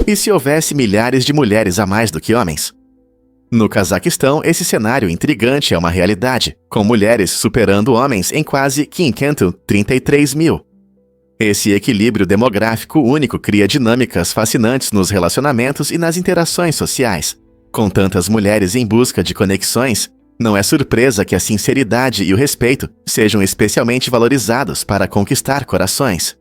E se houvesse milhares de mulheres a mais do que homens? No Cazaquistão, esse cenário intrigante é uma realidade, com mulheres superando homens em quase 533 mil. Esse equilíbrio demográfico único cria dinâmicas fascinantes nos relacionamentos e nas interações sociais. Com tantas mulheres em busca de conexões, não é surpresa que a sinceridade e o respeito sejam especialmente valorizados para conquistar corações.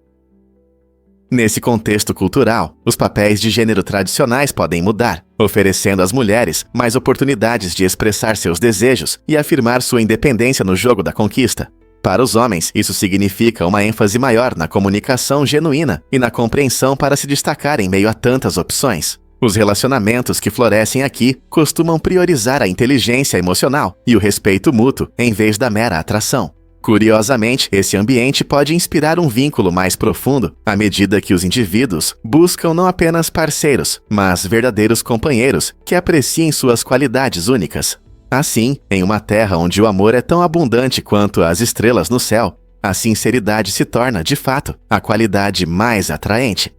Nesse contexto cultural, os papéis de gênero tradicionais podem mudar, oferecendo às mulheres mais oportunidades de expressar seus desejos e afirmar sua independência no jogo da conquista. Para os homens, isso significa uma ênfase maior na comunicação genuína e na compreensão para se destacar em meio a tantas opções. Os relacionamentos que florescem aqui costumam priorizar a inteligência emocional e o respeito mútuo em vez da mera atração. Curiosamente, esse ambiente pode inspirar um vínculo mais profundo à medida que os indivíduos buscam não apenas parceiros, mas verdadeiros companheiros que apreciem suas qualidades únicas. Assim, em uma terra onde o amor é tão abundante quanto as estrelas no céu, a sinceridade se torna, de fato, a qualidade mais atraente.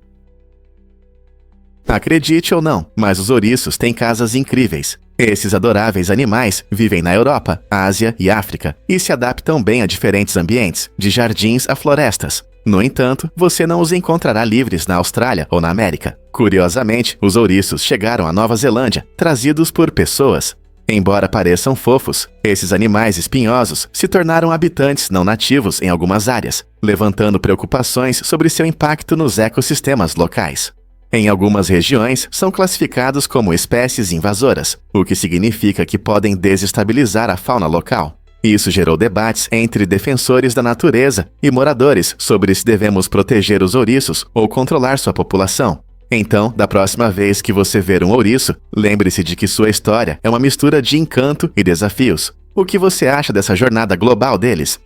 Acredite ou não, mas os ouriços têm casas incríveis. Esses adoráveis animais vivem na Europa, Ásia e África e se adaptam bem a diferentes ambientes, de jardins a florestas. No entanto, você não os encontrará livres na Austrália ou na América. Curiosamente, os ouriços chegaram à Nova Zelândia, trazidos por pessoas. Embora pareçam fofos, esses animais espinhosos se tornaram habitantes não nativos em algumas áreas, levantando preocupações sobre seu impacto nos ecossistemas locais. Em algumas regiões, são classificados como espécies invasoras, o que significa que podem desestabilizar a fauna local. Isso gerou debates entre defensores da natureza e moradores sobre se devemos proteger os ouriços ou controlar sua população. Então, da próxima vez que você ver um ouriço, lembre-se de que sua história é uma mistura de encanto e desafios. O que você acha dessa jornada global deles?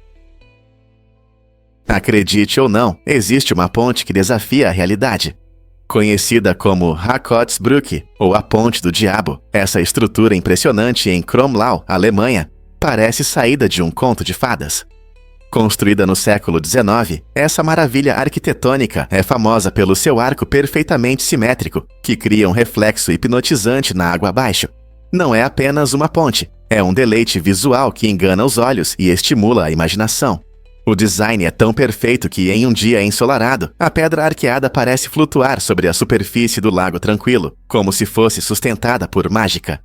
Acredite ou não, existe uma ponte que desafia a realidade. Conhecida como Hakotsbrücke, ou a Ponte do Diabo, essa estrutura impressionante em Kromlau, Alemanha, parece saída de um conto de fadas. Construída no século XIX, essa maravilha arquitetônica é famosa pelo seu arco perfeitamente simétrico, que cria um reflexo hipnotizante na água abaixo. Não é apenas uma ponte, é um deleite visual que engana os olhos e estimula a imaginação. O design é tão perfeito que, em um dia ensolarado, a pedra arqueada parece flutuar sobre a superfície do lago tranquilo, como se fosse sustentada por mágica.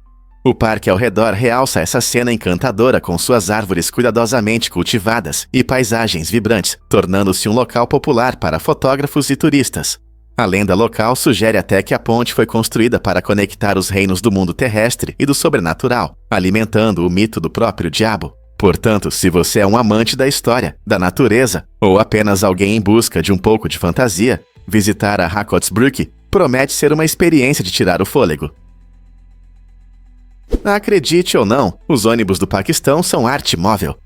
O parque ao redor realça essa cena encantadora com suas árvores cuidadosamente cultivadas e paisagens vibrantes, tornando-se um local popular para fotógrafos e turistas. A lenda local sugere até que a ponte foi construída para conectar os reinos do mundo terrestre e do sobrenatural, alimentando o mito do próprio diabo. Portanto, se você é um amante da história, da natureza, ou apenas alguém em busca de um pouco de fantasia, visitar a Hakotsbrücke promete ser uma experiência de tirar o fôlego. Acredite ou não, os ônibus do Paquistão são arte móvel.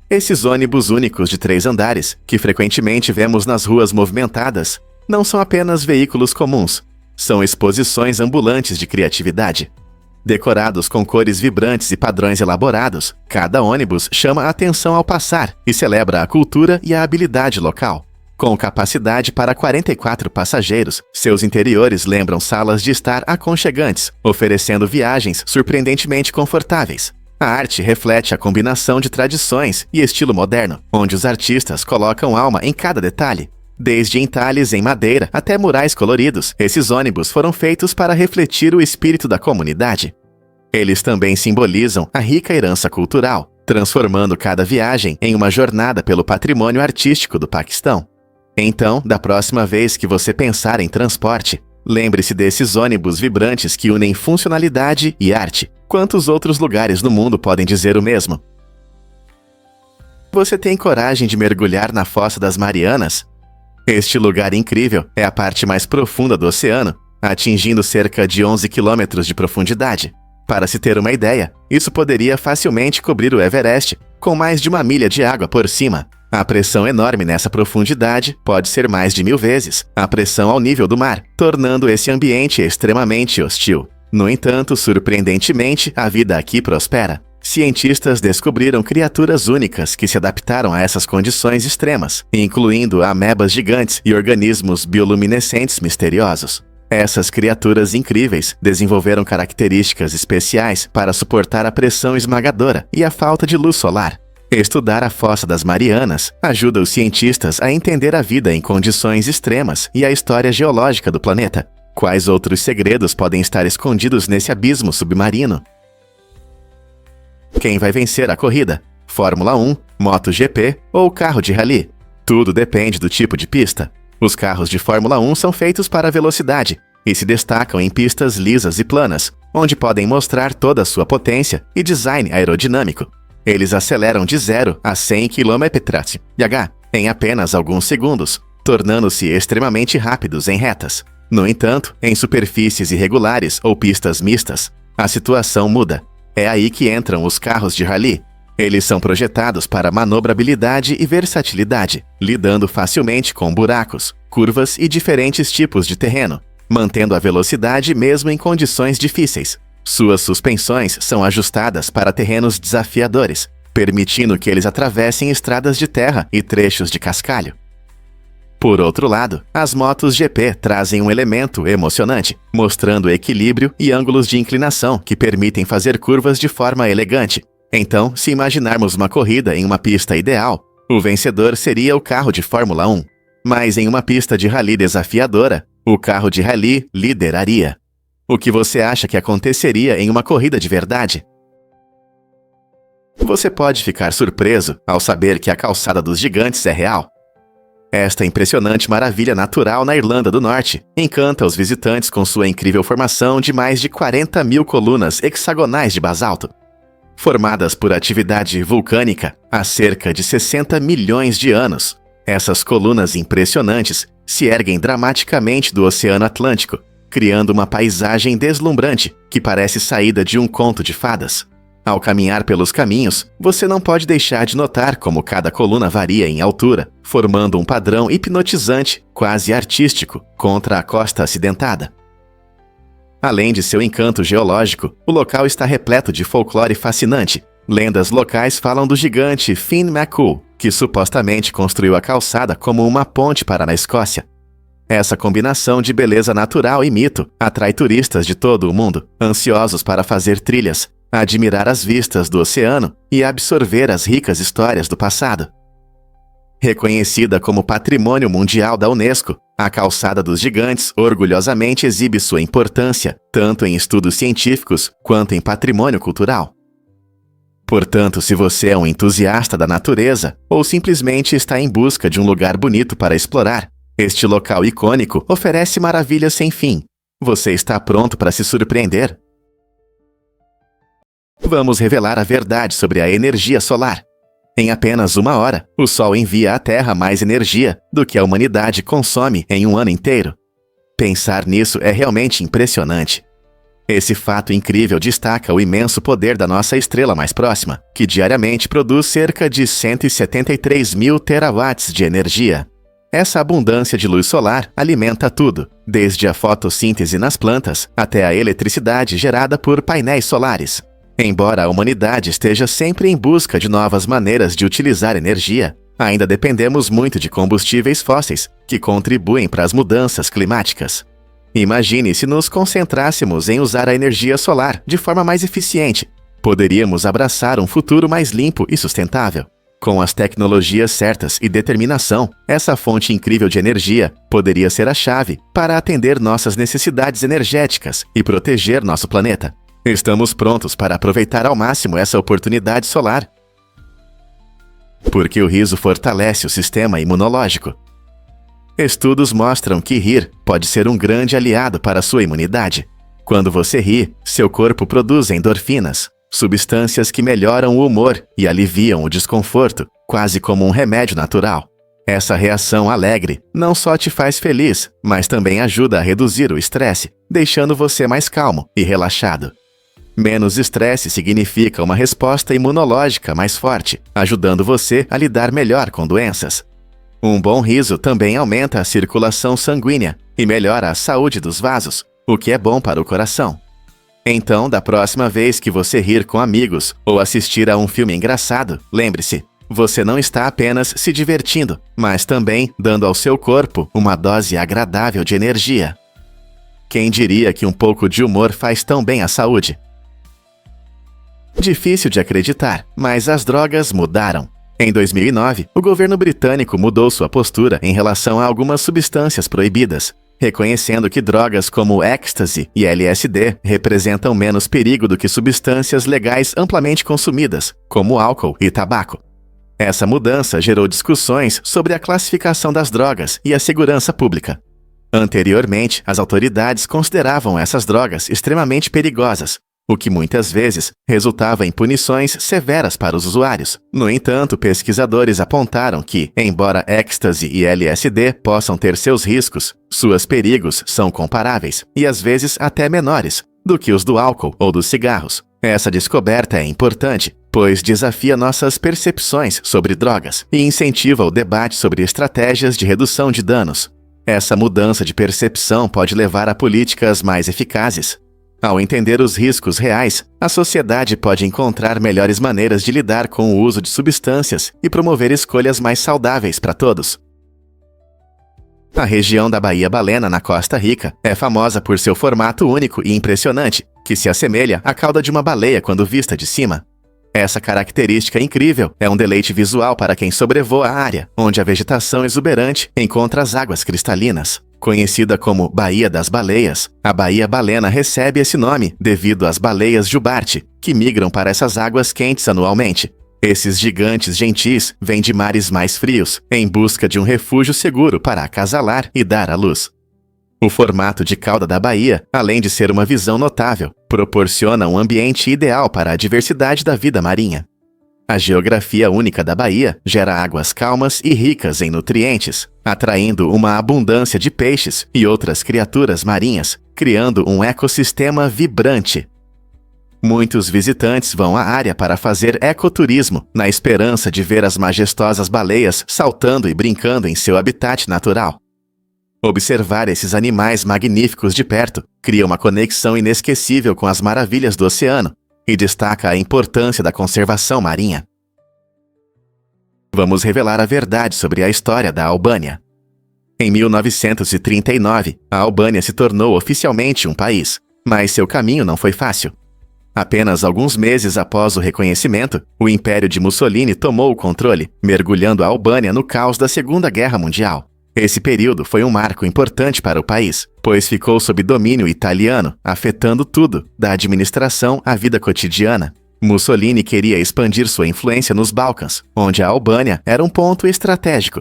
Esses ônibus únicos de 3 andares, que frequentemente vemos nas ruas movimentadas, não são apenas veículos comuns, são exposições ambulantes de criatividade. Decorados com cores vibrantes e padrões elaborados, cada ônibus chama a atenção ao passar e celebra a cultura e a habilidade local. Com capacidade para 44 passageiros, seus interiores lembram salas de estar aconchegantes, oferecendo viagens surpreendentemente confortáveis. A arte reflete a combinação de tradições e estilo moderno, onde os artistas colocam alma em cada detalhe. Desde entalhes em madeira até murais coloridos, esses ônibus foram feitos para refletir o espírito da comunidade. Eles também simbolizam a rica herança cultural, transformando cada viagem em uma jornada pelo patrimônio artístico do Paquistão. Então, da próxima vez que você pensar em transporte, lembre-se desses ônibus vibrantes que unem funcionalidade e arte. Quantos outros lugares no mundo podem dizer o mesmo? Você tem coragem de mergulhar na Fossa das Marianas? Este lugar incrível é a parte mais profunda do oceano, atingindo cerca de 11 quilômetros de profundidade. Para se ter uma ideia, isso poderia facilmente cobrir o Everest, com mais de 1 milha de água por cima. A pressão enorme nessa profundidade pode ser mais de 1000 vezes a pressão ao nível do mar, tornando esse ambiente extremamente hostil. No entanto, surpreendentemente, a vida aqui prospera. Cientistas descobriram criaturas únicas que se adaptaram a essas condições extremas, incluindo amebas gigantes e organismos bioluminescentes misteriosos. Essas criaturas incríveis desenvolveram características especiais para suportar a pressão esmagadora e a falta de luz solar. Estudar a Fossa das Marianas ajuda os cientistas a entender a vida em condições extremas e a história geológica do planeta. Quais outros segredos podem estar escondidos nesse abismo submarino? Quem vai vencer a corrida? Fórmula 1, MotoGP ou carro de rally? Tudo depende do tipo de pista. Os carros de Fórmula 1 são feitos para a velocidade e se destacam em pistas lisas e planas, onde podem mostrar toda a sua potência e design aerodinâmico. Eles aceleram de 0 a 100 km/h em apenas alguns segundos, tornando-se extremamente rápidos em retas. No entanto, em superfícies irregulares ou pistas mistas, a situação muda. É aí que entram os carros de rally. Eles são projetados para manobrabilidade e versatilidade, lidando facilmente com buracos, curvas e diferentes tipos de terreno, mantendo a velocidade mesmo em condições difíceis. Suas suspensões são ajustadas para terrenos desafiadores, permitindo que eles atravessem estradas de terra e trechos de cascalho. Por outro lado, as motos GP trazem um elemento emocionante, mostrando equilíbrio e ângulos de inclinação que permitem fazer curvas de forma elegante. Então, se imaginarmos uma corrida em uma pista ideal, o vencedor seria o carro de Fórmula 1. Mas em uma pista de rally desafiadora, o carro de rally lideraria. O que você acha que aconteceria em uma corrida de verdade? Você pode ficar surpreso ao saber que a Calçada dos Gigantes é real. Esta impressionante maravilha natural na Irlanda do Norte encanta os visitantes com sua incrível formação de mais de 40 mil colunas hexagonais de basalto. Formadas por atividade vulcânica há cerca de 60 milhões de anos, essas colunas impressionantes se erguem dramaticamente do Oceano Atlântico, criando uma paisagem deslumbrante que parece saída de um conto de fadas. Ao caminhar pelos caminhos, você não pode deixar de notar como cada coluna varia em altura, formando um padrão hipnotizante, quase artístico, contra a costa acidentada. Além de seu encanto geológico, o local está repleto de folclore fascinante. Lendas locais falam do gigante Finn McCool, que supostamente construiu a calçada como uma ponte para na Escócia. Essa combinação de beleza natural e mito atrai turistas de todo o mundo, ansiosos para fazer trilhas, admirar as vistas do oceano e absorver as ricas histórias do passado. Reconhecida como Patrimônio Mundial da Unesco, a Calçada dos Gigantes orgulhosamente exibe sua importância, tanto em estudos científicos quanto em patrimônio cultural. Portanto, se você é um entusiasta da natureza ou simplesmente está em busca de um lugar bonito para explorar, este local icônico oferece maravilhas sem fim. Você está pronto para se surpreender? Vamos revelar a verdade sobre a energia solar. Em apenas 1 hora, o Sol envia à Terra mais energia do que a humanidade consome em um ano inteiro. Pensar nisso é realmente impressionante. Esse fato incrível destaca o imenso poder da nossa estrela mais próxima, que diariamente produz cerca de 173 mil terawatts de energia. Essa abundância de luz solar alimenta tudo, desde a fotossíntese nas plantas até a eletricidade gerada por painéis solares. Embora a humanidade esteja sempre em busca de novas maneiras de utilizar energia, ainda dependemos muito de combustíveis fósseis, que contribuem para as mudanças climáticas. Imagine se nos concentrássemos em usar a energia solar de forma mais eficiente. Poderíamos abraçar um futuro mais limpo e sustentável. Com as tecnologias certas e determinação, essa fonte incrível de energia poderia ser a chave para atender nossas necessidades energéticas e proteger nosso planeta. Estamos prontos para aproveitar ao máximo essa oportunidade solar. Porque o riso fortalece o sistema imunológico. Estudos mostram que rir pode ser um grande aliado para a sua imunidade. Quando você ri, seu corpo produz endorfinas, substâncias que melhoram o humor e aliviam o desconforto, quase como um remédio natural. Essa reação alegre não só te faz feliz, mas também ajuda a reduzir o estresse, deixando você mais calmo e relaxado. Menos estresse significa uma resposta imunológica mais forte, ajudando você a lidar melhor com doenças. Um bom riso também aumenta a circulação sanguínea e melhora a saúde dos vasos, o que é bom para o coração. Então, da próxima vez que você rir com amigos ou assistir a um filme engraçado, lembre-se, você não está apenas se divertindo, mas também dando ao seu corpo uma dose agradável de energia. Quem diria que um pouco de humor faz tão bem à saúde? Difícil de acreditar, mas as drogas mudaram. Em 2009, o governo britânico mudou sua postura em relação a algumas substâncias proibidas, reconhecendo que drogas como ecstasy e LSD representam menos perigo do que substâncias legais amplamente consumidas, como álcool e tabaco. Essa mudança gerou discussões sobre a classificação das drogas e a segurança pública. Anteriormente, as autoridades consideravam essas drogas extremamente perigosas, o que muitas vezes resultava em punições severas para os usuários. No entanto, pesquisadores apontaram que, embora ecstasy e LSD possam ter seus riscos, seus perigos são comparáveis, e às vezes até menores, do que os do álcool ou dos cigarros. Essa descoberta é importante, pois desafia nossas percepções sobre drogas e incentiva o debate sobre estratégias de redução de danos. Essa mudança de percepção pode levar a políticas mais eficazes. Ao entender os riscos reais, a sociedade pode encontrar melhores maneiras de lidar com o uso de substâncias e promover escolhas mais saudáveis para todos. A região da Baía Balena, na Costa Rica, é famosa por seu formato único e impressionante, que se assemelha à cauda de uma baleia quando vista de cima. Essa característica incrível é um deleite visual para quem sobrevoa a área, onde a vegetação exuberante encontra as águas cristalinas. Conhecida como Baía das Baleias, a Baía Balena recebe esse nome devido às baleias jubarte, que migram para essas águas quentes anualmente. Esses gigantes gentis vêm de mares mais frios, em busca de um refúgio seguro para acasalar e dar à luz. O formato de cauda da baía, além de ser uma visão notável, proporciona um ambiente ideal para a diversidade da vida marinha. A geografia única da baía gera águas calmas e ricas em nutrientes, atraindo uma abundância de peixes e outras criaturas marinhas, criando um ecossistema vibrante. Muitos visitantes vão à área para fazer ecoturismo, na esperança de ver as majestosas baleias saltando e brincando em seu habitat natural. Observar esses animais magníficos de perto cria uma conexão inesquecível com as maravilhas do oceano e destaca a importância da conservação marinha. Vamos revelar a verdade sobre a história da Albânia. Em 1939, a Albânia se tornou oficialmente um país, mas seu caminho não foi fácil. Apenas alguns meses após o reconhecimento, o Império de Mussolini tomou o controle, mergulhando a Albânia no caos da Segunda Guerra Mundial. Esse período foi um marco importante para o país, pois ficou sob domínio italiano, afetando tudo, da administração à vida cotidiana. Mussolini queria expandir sua influência nos Balcãs, onde a Albânia era um ponto estratégico.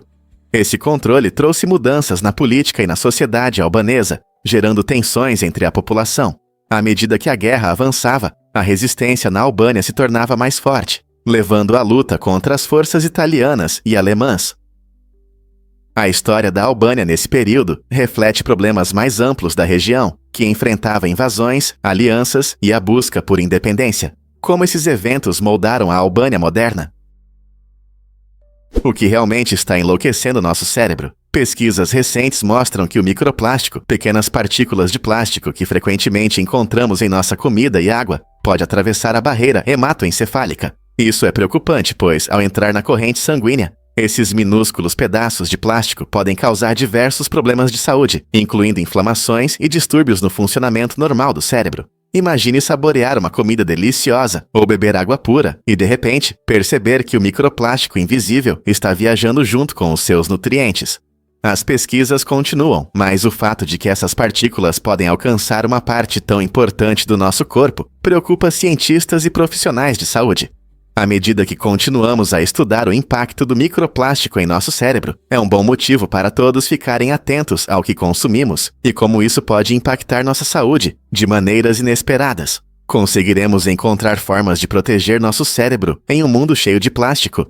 Esse controle trouxe mudanças na política e na sociedade albanesa, gerando tensões entre a população. À medida que a guerra avançava, a resistência na Albânia se tornava mais forte, levando à luta contra as forças italianas e alemãs. A história da Albânia nesse período reflete problemas mais amplos da região, que enfrentava invasões, alianças e a busca por independência. Como esses eventos moldaram a Albânia moderna? O que realmente está enlouquecendo nosso cérebro? Pesquisas recentes mostram que o microplástico, pequenas partículas de plástico que frequentemente encontramos em nossa comida e água, pode atravessar a barreira hematoencefálica. Isso é preocupante, pois, ao entrar na corrente sanguínea, esses minúsculos pedaços de plástico podem causar diversos problemas de saúde, incluindo inflamações e distúrbios no funcionamento normal do cérebro. Imagine saborear uma comida deliciosa ou beber água pura e, de repente, perceber que o microplástico invisível está viajando junto com os seus nutrientes. As pesquisas continuam, mas o fato de que essas partículas podem alcançar uma parte tão importante do nosso corpo preocupa cientistas e profissionais de saúde. À medida que continuamos a estudar o impacto do microplástico em nosso cérebro, é um bom motivo para todos ficarem atentos ao que consumimos e como isso pode impactar nossa saúde de maneiras inesperadas. Conseguiremos encontrar formas de proteger nosso cérebro em um mundo cheio de plástico.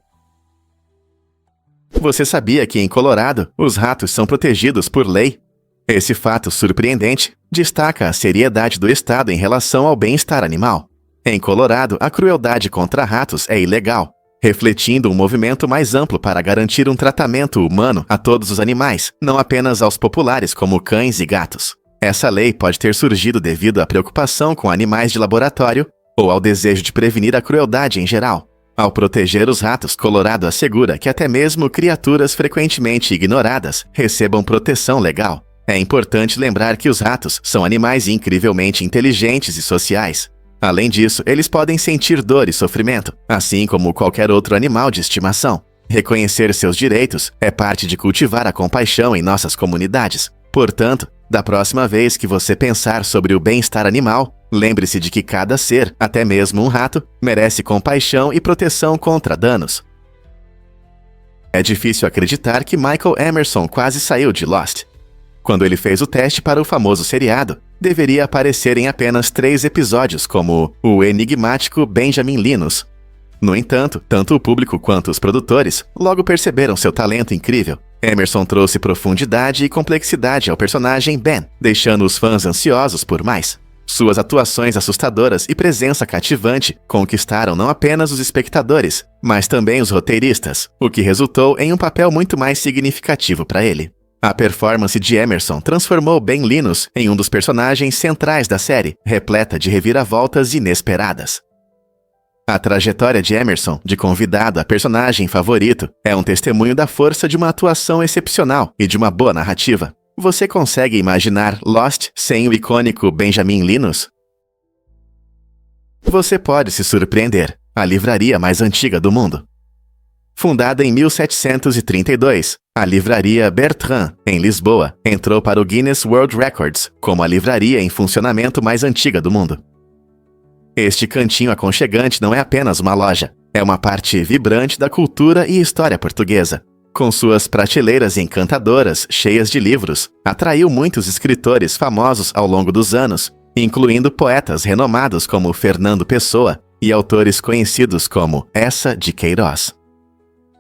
Você sabia que em Colorado, os ratos são protegidos por lei? Esse fato surpreendente destaca a seriedade do estado em relação ao bem-estar animal. Em Colorado, a crueldade contra ratos é ilegal, refletindo um movimento mais amplo para garantir um tratamento humano a todos os animais, não apenas aos populares como cães e gatos. Essa lei pode ter surgido devido à preocupação com animais de laboratório ou ao desejo de prevenir a crueldade em geral. Ao proteger os ratos, Colorado assegura que até mesmo criaturas frequentemente ignoradas recebam proteção legal. É importante lembrar que os ratos são animais incrivelmente inteligentes e sociais. Além disso, eles podem sentir dor e sofrimento, assim como qualquer outro animal de estimação. Reconhecer seus direitos é parte de cultivar a compaixão em nossas comunidades. Portanto, da próxima vez que você pensar sobre o bem-estar animal, lembre-se de que cada ser, até mesmo um rato, merece compaixão e proteção contra danos. É difícil acreditar que Michael Emerson quase saiu de Lost. Quando ele fez o teste para o famoso seriado, deveria aparecer em apenas 3 episódios como o enigmático Benjamin Linus. No entanto, tanto o público quanto os produtores logo perceberam seu talento incrível. Emerson trouxe profundidade e complexidade ao personagem Ben, deixando os fãs ansiosos por mais. Suas atuações assustadoras e presença cativante conquistaram não apenas os espectadores, mas também os roteiristas, o que resultou em um papel muito mais significativo para ele. A performance de Emerson transformou Ben Linus em um dos personagens centrais da série, repleta de reviravoltas inesperadas. A trajetória de Emerson, de convidado a personagem favorito, é um testemunho da força de uma atuação excepcional e de uma boa narrativa. Você consegue imaginar Lost sem o icônico Benjamin Linus? Você pode se surpreender. A livraria mais antiga do mundo. Fundada em 1732, a livraria Bertrand, em Lisboa, entrou para o Guinness World Records como a livraria em funcionamento mais antiga do mundo. Este cantinho aconchegante não é apenas uma loja, é uma parte vibrante da cultura e história portuguesa. Com suas prateleiras encantadoras, cheias de livros, atraiu muitos escritores famosos ao longo dos anos, incluindo poetas renomados como Fernando Pessoa e autores conhecidos como Eça de Queiroz.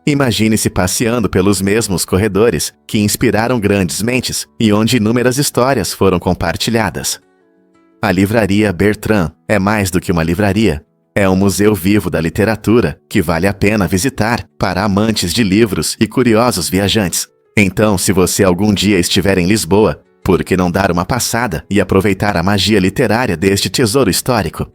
Imagine-se passeando pelos mesmos corredores que inspiraram grandes mentes e onde inúmeras histórias foram compartilhadas. A livraria Bertrand é mais do que uma livraria. É um museu vivo da literatura que vale a pena visitar para amantes de livros e curiosos viajantes. Então, se você algum dia estiver em Lisboa, por que não dar uma passada e aproveitar a magia literária deste tesouro histórico?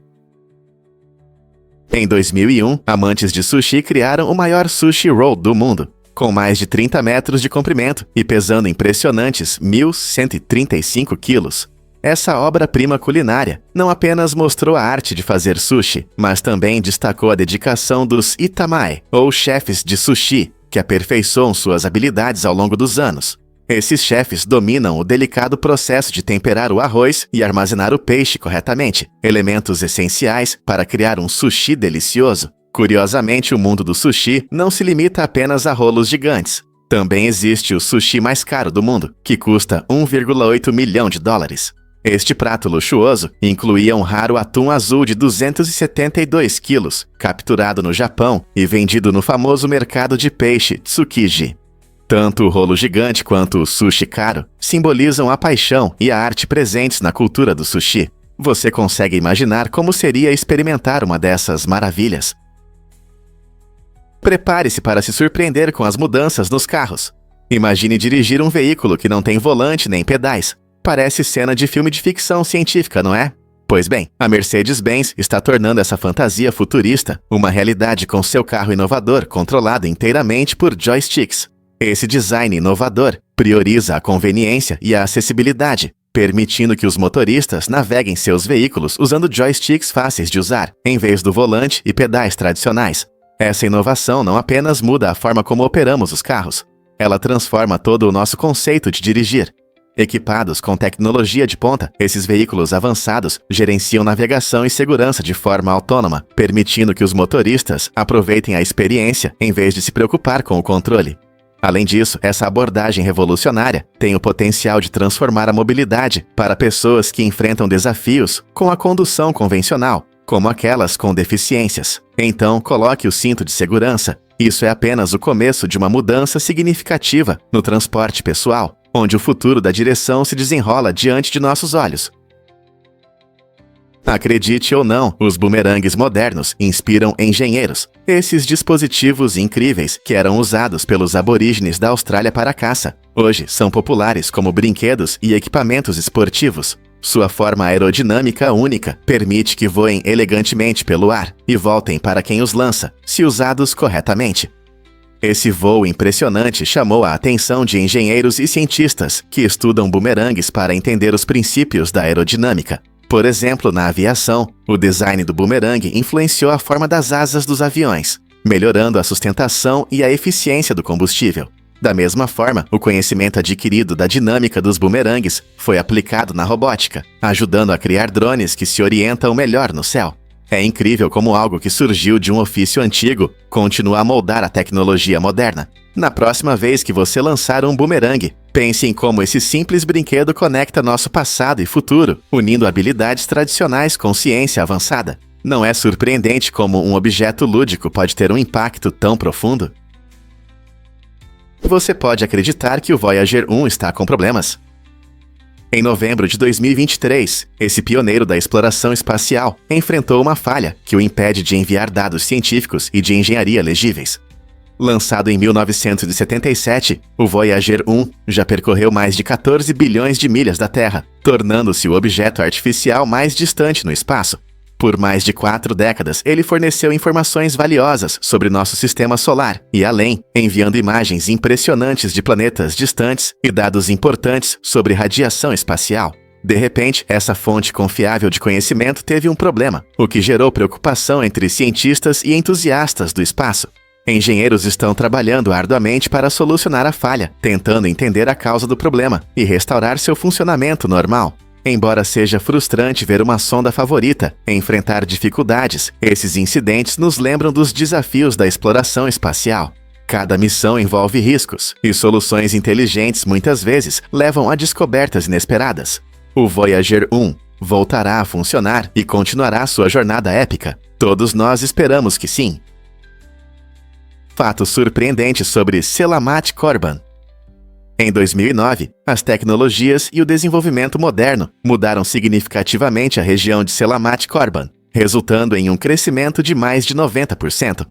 Em 2001, amantes de sushi criaram o maior sushi roll do mundo, com mais de 30 metros de comprimento e pesando impressionantes 1.135 quilos. Essa obra-prima culinária não apenas mostrou a arte de fazer sushi, mas também destacou a dedicação dos itamae, ou chefes de sushi, que aperfeiçoam suas habilidades ao longo dos anos. Esses chefes dominam o delicado processo de temperar o arroz e armazenar o peixe corretamente, elementos essenciais para criar um sushi delicioso. Curiosamente, o mundo do sushi não se limita apenas a rolos gigantes. Também existe o sushi mais caro do mundo, que custa $1,8 milhão. Este prato luxuoso incluía um raro atum azul de 272 quilos, capturado no Japão e vendido no famoso mercado de peixe Tsukiji. Tanto o rolo gigante quanto o sushi caro simbolizam a paixão e a arte presentes na cultura do sushi. Você consegue imaginar como seria experimentar uma dessas maravilhas? Prepare-se para se surpreender com as mudanças nos carros. Imagine dirigir um veículo que não tem volante nem pedais. Parece cena de filme de ficção científica, não é? Pois bem, a Mercedes-Benz está tornando essa fantasia futurista uma realidade com seu carro inovador controlado inteiramente por joysticks. Esse design inovador prioriza a conveniência e a acessibilidade, permitindo que os motoristas naveguem seus veículos usando joysticks fáceis de usar, em vez do volante e pedais tradicionais. Essa inovação não apenas muda a forma como operamos os carros, ela transforma todo o nosso conceito de dirigir. Equipados com tecnologia de ponta, esses veículos avançados gerenciam navegação e segurança de forma autônoma, permitindo que os motoristas aproveitem a experiência em vez de se preocupar com o controle. Além disso, essa abordagem revolucionária tem o potencial de transformar a mobilidade para pessoas que enfrentam desafios com a condução convencional, como aquelas com deficiências. Então, coloque o cinto de segurança. Isso é apenas o começo de uma mudança significativa no transporte pessoal, onde o futuro da direção se desenrola diante de nossos olhos. Acredite ou não, os bumerangues modernos inspiram engenheiros. Esses dispositivos incríveis que eram usados pelos aborígenes da Austrália para caça, hoje são populares como brinquedos e equipamentos esportivos. Sua forma aerodinâmica única permite que voem elegantemente pelo ar e voltem para quem os lança, se usados corretamente. Esse voo impressionante chamou a atenção de engenheiros e cientistas que estudam bumerangues para entender os princípios da aerodinâmica. Por exemplo, na aviação, o design do bumerangue influenciou a forma das asas dos aviões, melhorando a sustentação e a eficiência do combustível. Da mesma forma, o conhecimento adquirido da dinâmica dos bumerangues foi aplicado na robótica, ajudando a criar drones que se orientam melhor no céu. É incrível como algo que surgiu de um ofício antigo continua a moldar a tecnologia moderna. Na próxima vez que você lançar um bumerangue, pense em como esse simples brinquedo conecta nosso passado e futuro, unindo habilidades tradicionais com ciência avançada. Não é surpreendente como um objeto lúdico pode ter um impacto tão profundo? Você pode acreditar que o Voyager 1 está com problemas. Em novembro de 2023, esse pioneiro da exploração espacial enfrentou uma falha que o impede de enviar dados científicos e de engenharia legíveis. Lançado em 1977, o Voyager 1 já percorreu mais de 14 bilhões de milhas da Terra, tornando-se o objeto artificial mais distante no espaço. Por mais de 4 décadas, ele forneceu informações valiosas sobre nosso sistema solar e além, enviando imagens impressionantes de planetas distantes e dados importantes sobre radiação espacial. De repente, essa fonte confiável de conhecimento teve um problema, o que gerou preocupação entre cientistas e entusiastas do espaço. Engenheiros estão trabalhando arduamente para solucionar a falha, tentando entender a causa do problema e restaurar seu funcionamento normal. Embora seja frustrante ver uma sonda favorita enfrentar dificuldades, esses incidentes nos lembram dos desafios da exploração espacial. Cada missão envolve riscos, e soluções inteligentes muitas vezes levam a descobertas inesperadas. O Voyager 1 voltará a funcionar e continuará sua jornada épica. Todos nós esperamos que sim. Fato surpreendente sobre Selamat Korban. Em 2009, as tecnologias e o desenvolvimento moderno mudaram significativamente a região de Selamat Korban, resultando em um crescimento de mais de 90%.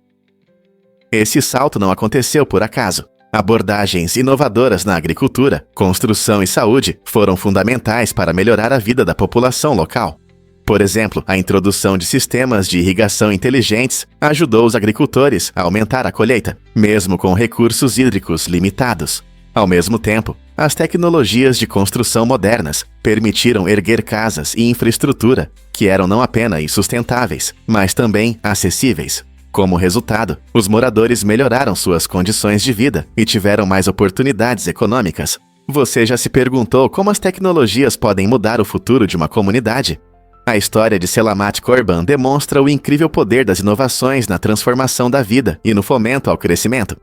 Esse salto não aconteceu por acaso. Abordagens inovadoras na agricultura, construção e saúde foram fundamentais para melhorar a vida da população local. Por exemplo, a introdução de sistemas de irrigação inteligentes ajudou os agricultores a aumentar a colheita, mesmo com recursos hídricos limitados. Ao mesmo tempo, as tecnologias de construção modernas permitiram erguer casas e infraestrutura que eram não apenas sustentáveis, mas também acessíveis. Como resultado, os moradores melhoraram suas condições de vida e tiveram mais oportunidades econômicas. Você já se perguntou como as tecnologias podem mudar o futuro de uma comunidade? A história de Selamat Korban demonstra o incrível poder das inovações na transformação da vida e no fomento ao crescimento.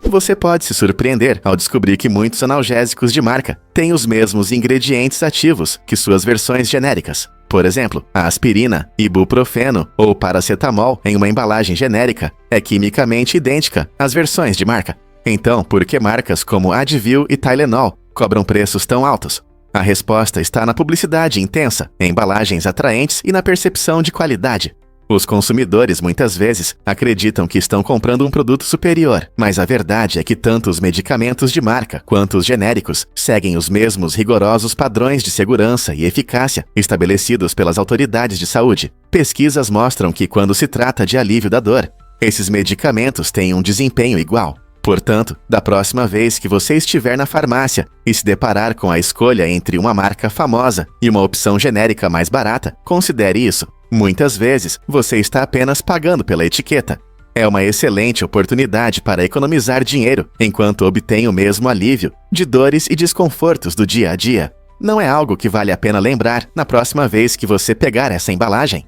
Você pode se surpreender ao descobrir que muitos analgésicos de marca têm os mesmos ingredientes ativos que suas versões genéricas. Por exemplo, a aspirina, ibuprofeno ou paracetamol em uma embalagem genérica é quimicamente idêntica às versões de marca. Então, por que marcas como Advil e Tylenol cobram preços tão altos? A resposta está na publicidade intensa, em embalagens atraentes e na percepção de qualidade. Os consumidores muitas vezes acreditam que estão comprando um produto superior, mas a verdade é que tanto os medicamentos de marca quanto os genéricos seguem os mesmos rigorosos padrões de segurança e eficácia estabelecidos pelas autoridades de saúde. Pesquisas mostram que quando se trata de alívio da dor, esses medicamentos têm um desempenho igual. Portanto, da próxima vez que você estiver na farmácia e se deparar com a escolha entre uma marca famosa e uma opção genérica mais barata, considere isso. Muitas vezes, você está apenas pagando pela etiqueta. É uma excelente oportunidade para economizar dinheiro enquanto obtém o mesmo alívio de dores e desconfortos do dia a dia. Não é algo que vale a pena lembrar na próxima vez que você pegar essa embalagem?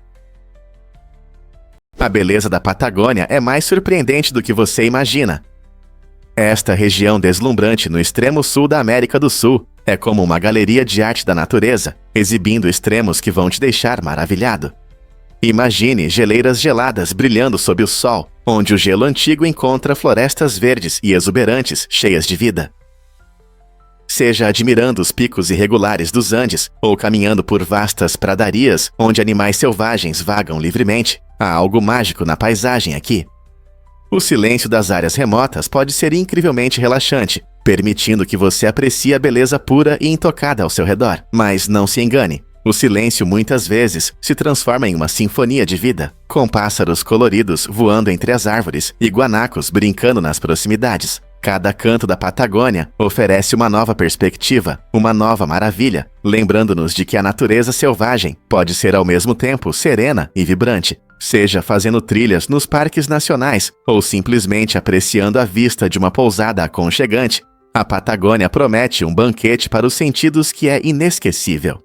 A beleza da Patagônia é mais surpreendente do que você imagina. Esta região deslumbrante no extremo sul da América do Sul é como uma galeria de arte da natureza, exibindo extremos que vão te deixar maravilhado. Imagine geleiras geladas brilhando sob o sol, onde o gelo antigo encontra florestas verdes e exuberantes cheias de vida. Seja admirando os picos irregulares dos Andes ou caminhando por vastas pradarias onde animais selvagens vagam livremente, há algo mágico na paisagem aqui. O silêncio das áreas remotas pode ser incrivelmente relaxante, permitindo que você aprecie a beleza pura e intocada ao seu redor. Mas não se engane, O silêncio muitas vezes se transforma em uma sinfonia de vida, com pássaros coloridos voando entre as árvores e guanacos brincando nas proximidades. Cada canto da Patagônia oferece uma nova perspectiva, uma nova maravilha, lembrando-nos de que a natureza selvagem pode ser ao mesmo tempo serena e vibrante, seja fazendo trilhas nos parques nacionais ou simplesmente apreciando a vista de uma pousada aconchegante. A Patagônia promete um banquete para os sentidos que é inesquecível.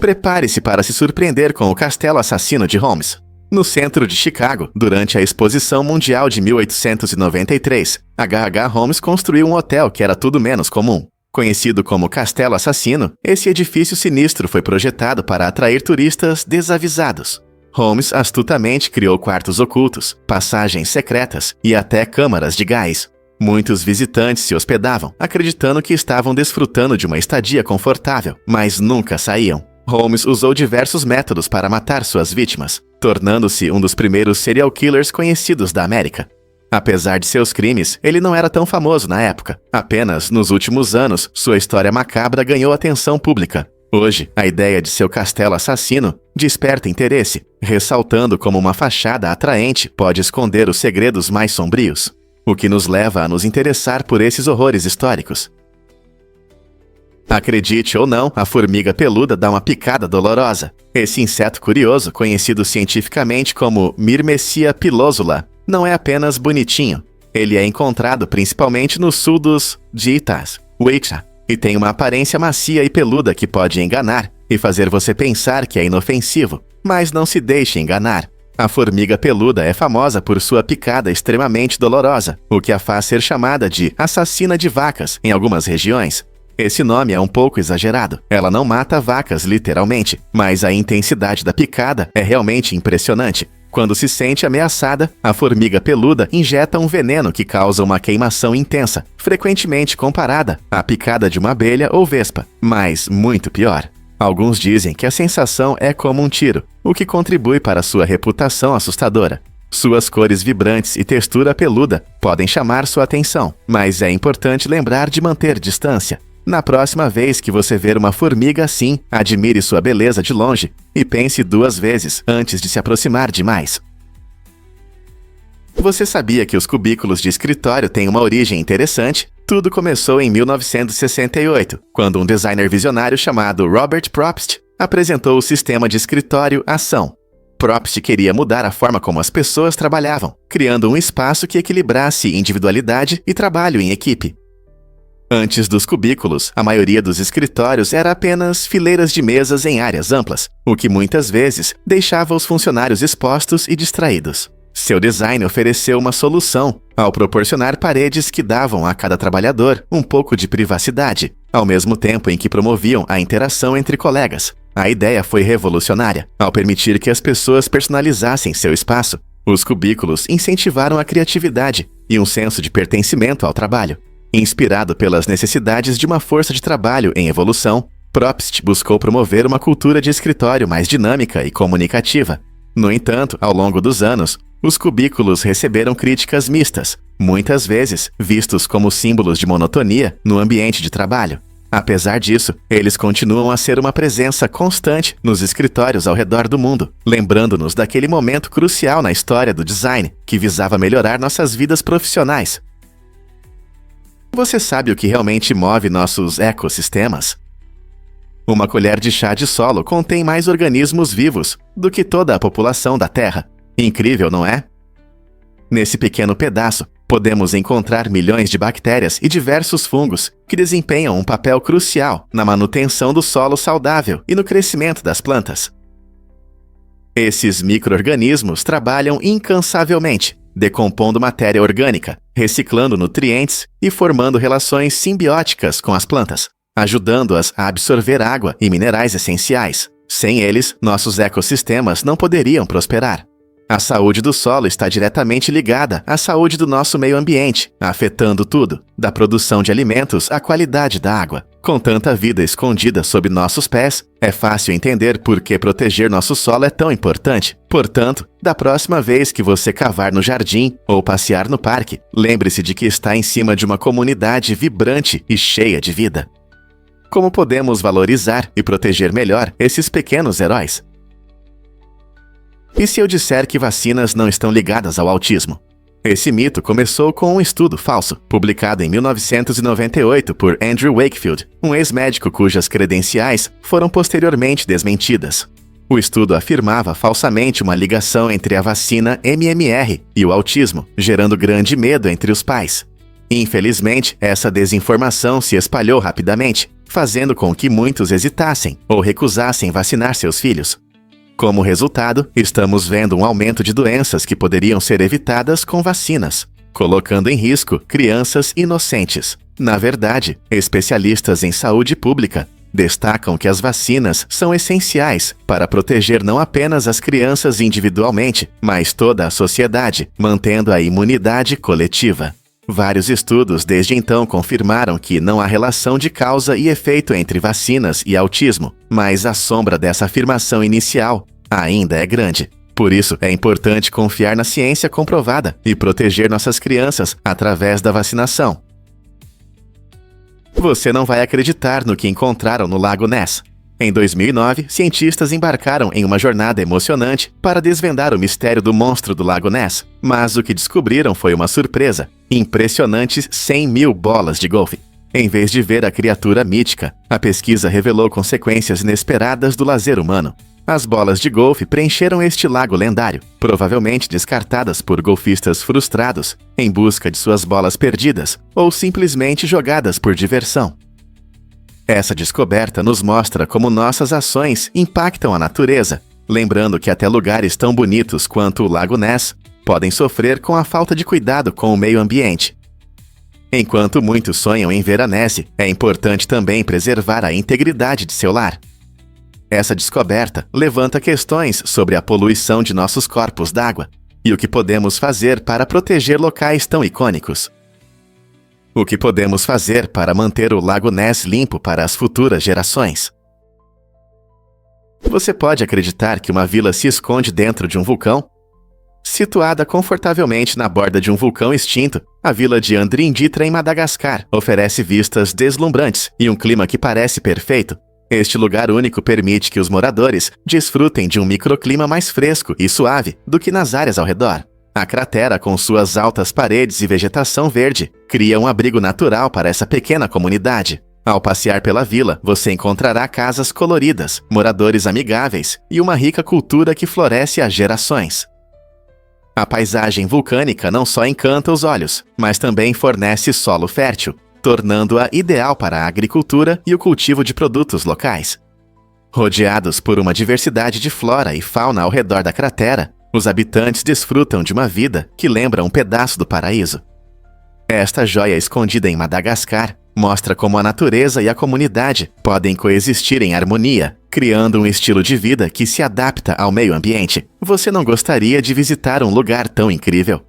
Prepare-se para se surpreender com o Castelo Assassino de Holmes. No centro de Chicago, durante a Exposição Mundial de 1893, H.H. Holmes construiu um hotel que era tudo menos comum. Conhecido como Castelo Assassino, esse edifício sinistro foi projetado para atrair turistas desavisados. Holmes astutamente criou quartos ocultos, passagens secretas e até câmaras de gás. Muitos visitantes se hospedavam, acreditando que estavam desfrutando de uma estadia confortável, mas nunca saíam. Holmes usou diversos métodos para matar suas vítimas, tornando-se um dos primeiros serial killers conhecidos da América. Apesar de seus crimes, ele não era tão famoso na época. Apenas nos últimos anos, sua história macabra ganhou atenção pública. Hoje, a ideia de seu castelo assassino desperta interesse, ressaltando como uma fachada atraente pode esconder os segredos mais sombrios, o que nos leva a nos interessar por esses horrores históricos. Acredite ou não, a formiga peluda dá uma picada dolorosa. Esse inseto curioso, conhecido cientificamente como Myrmecia pilosula, não é apenas bonitinho. Ele é encontrado principalmente no sul dos Utahs, e tem uma aparência macia e peluda que pode enganar e fazer você pensar que é inofensivo, mas não se deixe enganar. A formiga peluda é famosa por sua picada extremamente dolorosa, o que a faz ser chamada de assassina de vacas em algumas regiões. Esse nome é um pouco exagerado. Ela não mata vacas literalmente, mas a intensidade da picada é realmente impressionante. Quando se sente ameaçada, a formiga peluda injeta um veneno que causa uma queimação intensa, frequentemente comparada à picada de uma abelha ou vespa, mas muito pior. Alguns dizem que a sensação é como um tiro, o que contribui para sua reputação assustadora. Suas cores vibrantes e textura peluda podem chamar sua atenção, mas é importante lembrar de manter distância. Na próxima vez que você ver uma formiga assim, admire sua beleza de longe e pense 2 vezes antes de se aproximar demais. Você sabia que os cubículos de escritório têm uma origem interessante? Tudo começou em 1968, quando um designer visionário chamado Robert Propst apresentou o sistema de escritório Ação. Propst queria mudar a forma como as pessoas trabalhavam, criando um espaço que equilibrasse individualidade e trabalho em equipe. Antes dos cubículos, a maioria dos escritórios era apenas fileiras de mesas em áreas amplas, o que muitas vezes deixava os funcionários expostos e distraídos. Seu design ofereceu uma solução, ao proporcionar paredes que davam a cada trabalhador um pouco de privacidade, ao mesmo tempo em que promoviam a interação entre colegas. A ideia foi revolucionária. Ao permitir que as pessoas personalizassem seu espaço, os cubículos incentivaram a criatividade e um senso de pertencimento ao trabalho. Inspirado pelas necessidades de uma força de trabalho em evolução, Propst buscou promover uma cultura de escritório mais dinâmica e comunicativa. No entanto, ao longo dos anos, os cubículos receberam críticas mistas, muitas vezes vistos como símbolos de monotonia no ambiente de trabalho. Apesar disso, eles continuam a ser uma presença constante nos escritórios ao redor do mundo, lembrando-nos daquele momento crucial na história do design que visava melhorar nossas vidas profissionais. Você sabe o que realmente move nossos ecossistemas? Uma colher de chá de solo contém mais organismos vivos do que toda a população da Terra. Incrível, não é? Nesse pequeno pedaço, podemos encontrar milhões de bactérias e diversos fungos que desempenham um papel crucial na manutenção do solo saudável e no crescimento das plantas. Esses micro-organismos trabalham incansavelmente, decompondo matéria orgânica, reciclando nutrientes e formando relações simbióticas com as plantas, ajudando-as a absorver água e minerais essenciais. Sem eles, nossos ecossistemas não poderiam prosperar. A saúde do solo está diretamente ligada à saúde do nosso meio ambiente, afetando tudo, da produção de alimentos à qualidade da água. Com tanta vida escondida sob nossos pés, é fácil entender por que proteger nosso solo é tão importante. Portanto, da próxima vez que você cavar no jardim ou passear no parque, lembre-se de que está em cima de uma comunidade vibrante e cheia de vida. Como podemos valorizar e proteger melhor esses pequenos heróis? E se eu disser que vacinas não estão ligadas ao autismo? Esse mito começou com um estudo falso, publicado em 1998 por Andrew Wakefield, um ex-médico cujas credenciais foram posteriormente desmentidas. O estudo afirmava falsamente uma ligação entre a vacina MMR e o autismo, gerando grande medo entre os pais. Infelizmente, essa desinformação se espalhou rapidamente, fazendo com que muitos hesitassem ou recusassem vacinar seus filhos. Como resultado, estamos vendo um aumento de doenças que poderiam ser evitadas com vacinas, colocando em risco crianças inocentes. Na verdade, especialistas em saúde pública destacam que as vacinas são essenciais para proteger não apenas as crianças individualmente, mas toda a sociedade, mantendo a imunidade coletiva. Vários estudos desde então confirmaram que não há relação de causa e efeito entre vacinas e autismo, mas a sombra dessa afirmação inicial ainda é grande. Por isso, é importante confiar na ciência comprovada e proteger nossas crianças através da vacinação. Você não vai acreditar no que encontraram no Lago Ness. Em 2009, cientistas embarcaram em uma jornada emocionante para desvendar o mistério do monstro do Lago Ness, mas o que descobriram foi uma surpresa: impressionantes 100 mil bolas de golfe. Em vez de ver a criatura mítica, a pesquisa revelou consequências inesperadas do lazer humano. As bolas de golfe preencheram este lago lendário, provavelmente descartadas por golfistas frustrados em busca de suas bolas perdidas ou simplesmente jogadas por diversão. Essa descoberta nos mostra como nossas ações impactam a natureza, lembrando que até lugares tão bonitos quanto o Lago Ness podem sofrer com a falta de cuidado com o meio ambiente. Enquanto muitos sonham em ver a Nessie, é importante também preservar a integridade de seu lar. Essa descoberta levanta questões sobre a poluição de nossos corpos d'água e o que podemos fazer para proteger locais tão icônicos. O que podemos fazer para manter o Lago Ness limpo para as futuras gerações? Você pode acreditar que uma vila se esconde dentro de um vulcão? Situada confortavelmente na borda de um vulcão extinto, a vila de Andrinditra, em Madagascar, oferece vistas deslumbrantes e um clima que parece perfeito. Este lugar único permite que os moradores desfrutem de um microclima mais fresco e suave do que nas áreas ao redor. A cratera, com suas altas paredes e vegetação verde, cria um abrigo natural para essa pequena comunidade. Ao passear pela vila, você encontrará casas coloridas, moradores amigáveis e uma rica cultura que floresce há gerações. A paisagem vulcânica não só encanta os olhos, mas também fornece solo fértil, tornando-a ideal para a agricultura e o cultivo de produtos locais. Rodeados por uma diversidade de flora e fauna ao redor da cratera, os habitantes desfrutam de uma vida que lembra um pedaço do paraíso. Esta joia escondida em Madagascar mostra como a natureza e a comunidade podem coexistir em harmonia, criando um estilo de vida que se adapta ao meio ambiente. Você não gostaria de visitar um lugar tão incrível?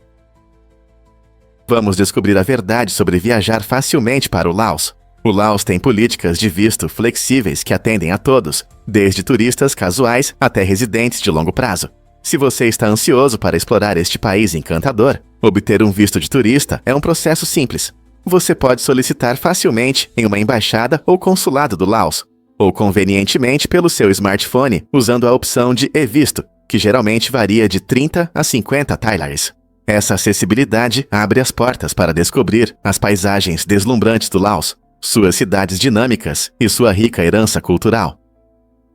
Vamos descobrir a verdade sobre viajar facilmente para o Laos. O Laos tem políticas de visto flexíveis que atendem a todos, desde turistas casuais até residentes de longo prazo. Se você está ansioso para explorar este país encantador, obter um visto de turista é um processo simples. Você pode solicitar facilmente em uma embaixada ou consulado do Laos, ou convenientemente pelo seu smartphone usando a opção de e-visto, que geralmente varia de 30 a 50 thailars. Essa acessibilidade abre as portas para descobrir as paisagens deslumbrantes do Laos, suas cidades dinâmicas e sua rica herança cultural.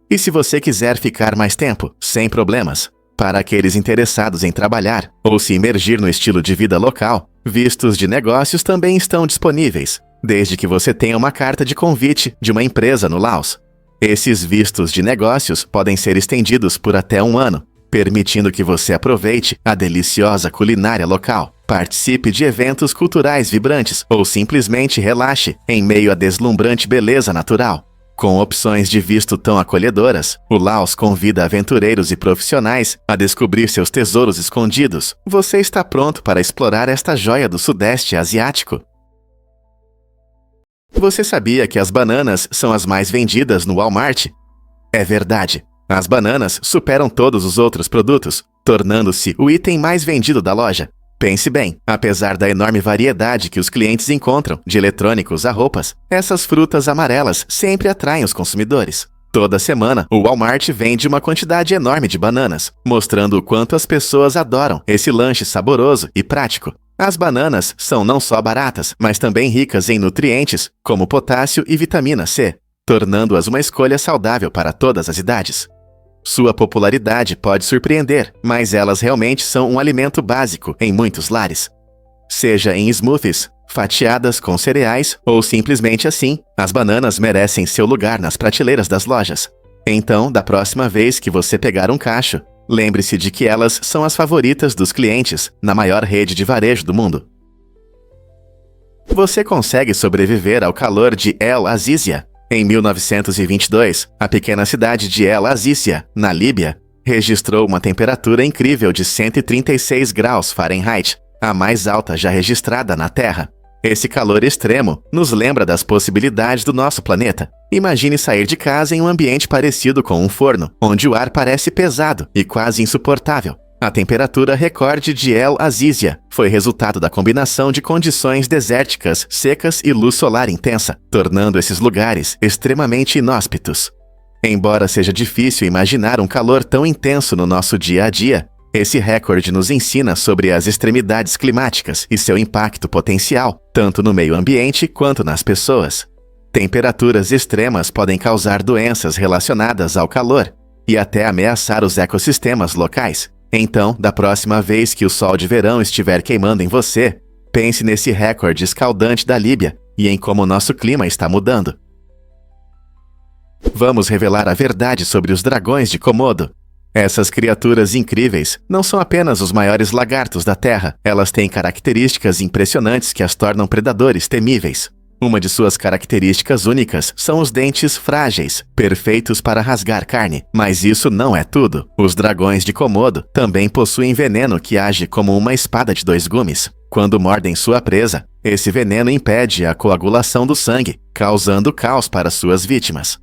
E se você quiser ficar mais tempo, sem problemas, para aqueles interessados em trabalhar ou se imergir no estilo de vida local, vistos de negócios também estão disponíveis, desde que você tenha uma carta de convite de uma empresa no Laos. Esses vistos de negócios podem ser estendidos por até 1 ano, permitindo que você aproveite a deliciosa culinária local, participe de eventos culturais vibrantes ou simplesmente relaxe em meio à deslumbrante beleza natural. Com opções de visto tão acolhedoras, o Laos convida aventureiros e profissionais a descobrir seus tesouros escondidos. Você está pronto para explorar esta joia do Sudeste Asiático? Você sabia que as bananas são as mais vendidas no Walmart? É verdade. As bananas superam todos os outros produtos, tornando-se o item mais vendido da loja. Pense bem, apesar da enorme variedade que os clientes encontram, de eletrônicos a roupas, essas frutas amarelas sempre atraem os consumidores. Toda semana, o Walmart vende uma quantidade enorme de bananas, mostrando o quanto as pessoas adoram esse lanche saboroso e prático. As bananas são não só baratas, mas também ricas em nutrientes, como potássio e vitamina C, tornando-as uma escolha saudável para todas as idades. Sua popularidade pode surpreender, mas elas realmente são um alimento básico em muitos lares. Seja em smoothies, fatiadas com cereais ou simplesmente assim, as bananas merecem seu lugar nas prateleiras das lojas. Então, da próxima vez que você pegar um cacho, lembre-se de que elas são as favoritas dos clientes na maior rede de varejo do mundo. Você consegue sobreviver ao calor de El Azizia? Em 1922, a pequena cidade de El Azizia, na Líbia, registrou uma temperatura incrível de 136 graus Fahrenheit, a mais alta já registrada na Terra. Esse calor extremo nos lembra das possibilidades do nosso planeta. Imagine sair de casa em um ambiente parecido com um forno, onde o ar parece pesado e quase insuportável. A temperatura recorde de El Azizia foi resultado da combinação de condições desérticas, secas e luz solar intensa, tornando esses lugares extremamente inóspitos. Embora seja difícil imaginar um calor tão intenso no nosso dia a dia, esse recorde nos ensina sobre as extremidades climáticas e seu impacto potencial, tanto no meio ambiente quanto nas pessoas. Temperaturas extremas podem causar doenças relacionadas ao calor e até ameaçar os ecossistemas locais. Então, da próxima vez que o sol de verão estiver queimando em você, pense nesse recorde escaldante da Líbia e em como nosso clima está mudando. Vamos revelar a verdade sobre os dragões de Komodo. Essas criaturas incríveis não são apenas os maiores lagartos da Terra, elas têm características impressionantes que as tornam predadores temíveis. Uma de suas características únicas são os dentes frágeis, perfeitos para rasgar carne. Mas isso não é tudo. Os dragões de Komodo também possuem veneno que age como uma espada de dois gumes. Quando mordem sua presa, esse veneno impede a coagulação do sangue, causando caos para suas vítimas.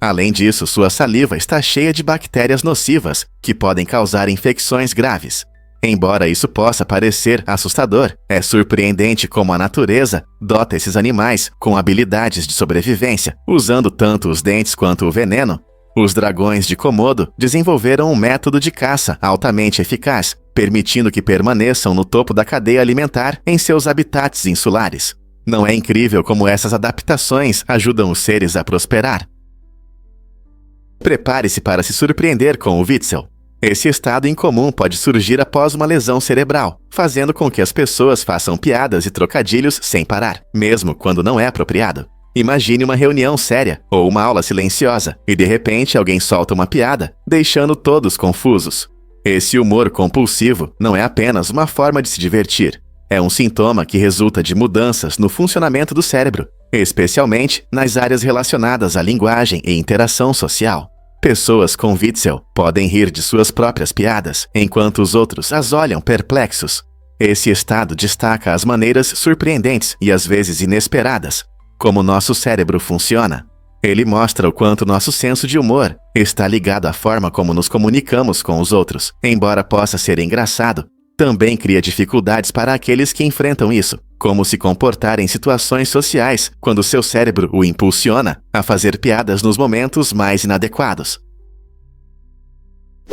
Além disso, sua saliva está cheia de bactérias nocivas que podem causar infecções graves. Embora isso possa parecer assustador, é surpreendente como a natureza dota esses animais com habilidades de sobrevivência, usando tanto os dentes quanto o veneno. Os dragões de Komodo desenvolveram um método de caça altamente eficaz, permitindo que permaneçam no topo da cadeia alimentar em seus habitats insulares. Não é incrível como essas adaptações ajudam os seres a prosperar? Prepare-se para se surpreender com o Witzel. Esse estado incomum pode surgir após uma lesão cerebral, fazendo com que as pessoas façam piadas e trocadilhos sem parar, mesmo quando não é apropriado. Imagine uma reunião séria ou uma aula silenciosa e de repente alguém solta uma piada, deixando todos confusos. Esse humor compulsivo não é apenas uma forma de se divertir, é um sintoma que resulta de mudanças no funcionamento do cérebro, especialmente nas áreas relacionadas à linguagem e interação social. Pessoas com Witzel podem rir de suas próprias piadas, enquanto os outros as olham perplexos. Esse estado destaca as maneiras surpreendentes e às vezes inesperadas como nosso cérebro funciona. Ele mostra o quanto nosso senso de humor está ligado à forma como nos comunicamos com os outros. Embora possa ser engraçado, também cria dificuldades para aqueles que enfrentam isso, como se comportar em situações sociais quando seu cérebro o impulsiona a fazer piadas nos momentos mais inadequados.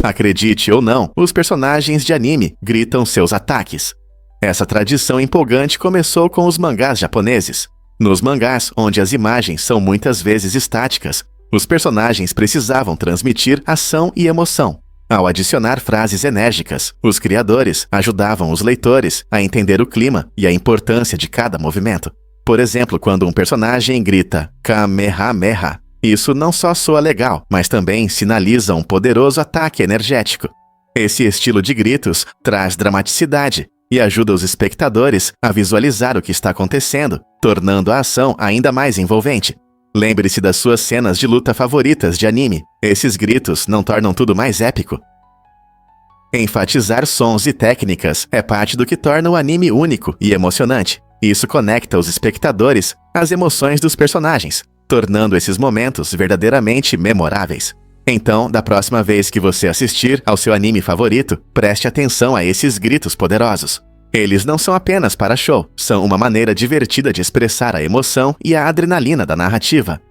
Acredite ou não, os personagens de anime gritam seus ataques. Essa tradição empolgante começou com os mangás japoneses. Nos mangás, onde as imagens são muitas vezes estáticas, os personagens precisavam transmitir ação e emoção. Ao adicionar frases enérgicas, os criadores ajudavam os leitores a entender o clima e a importância de cada movimento. Por exemplo, quando um personagem grita Kamehameha, isso não só soa legal, mas também sinaliza um poderoso ataque energético. Esse estilo de gritos traz dramaticidade e ajuda os espectadores a visualizar o que está acontecendo, tornando a ação ainda mais envolvente. Lembre-se das suas cenas de luta favoritas de anime. Esses gritos não tornam tudo mais épico. Enfatizar sons e técnicas é parte do que torna o anime único e emocionante. Isso conecta os espectadores às emoções dos personagens, tornando esses momentos verdadeiramente memoráveis. Então, da próxima vez que você assistir ao seu anime favorito, preste atenção a esses gritos poderosos. Eles não são apenas para show, são uma maneira divertida de expressar a emoção e a adrenalina da narrativa.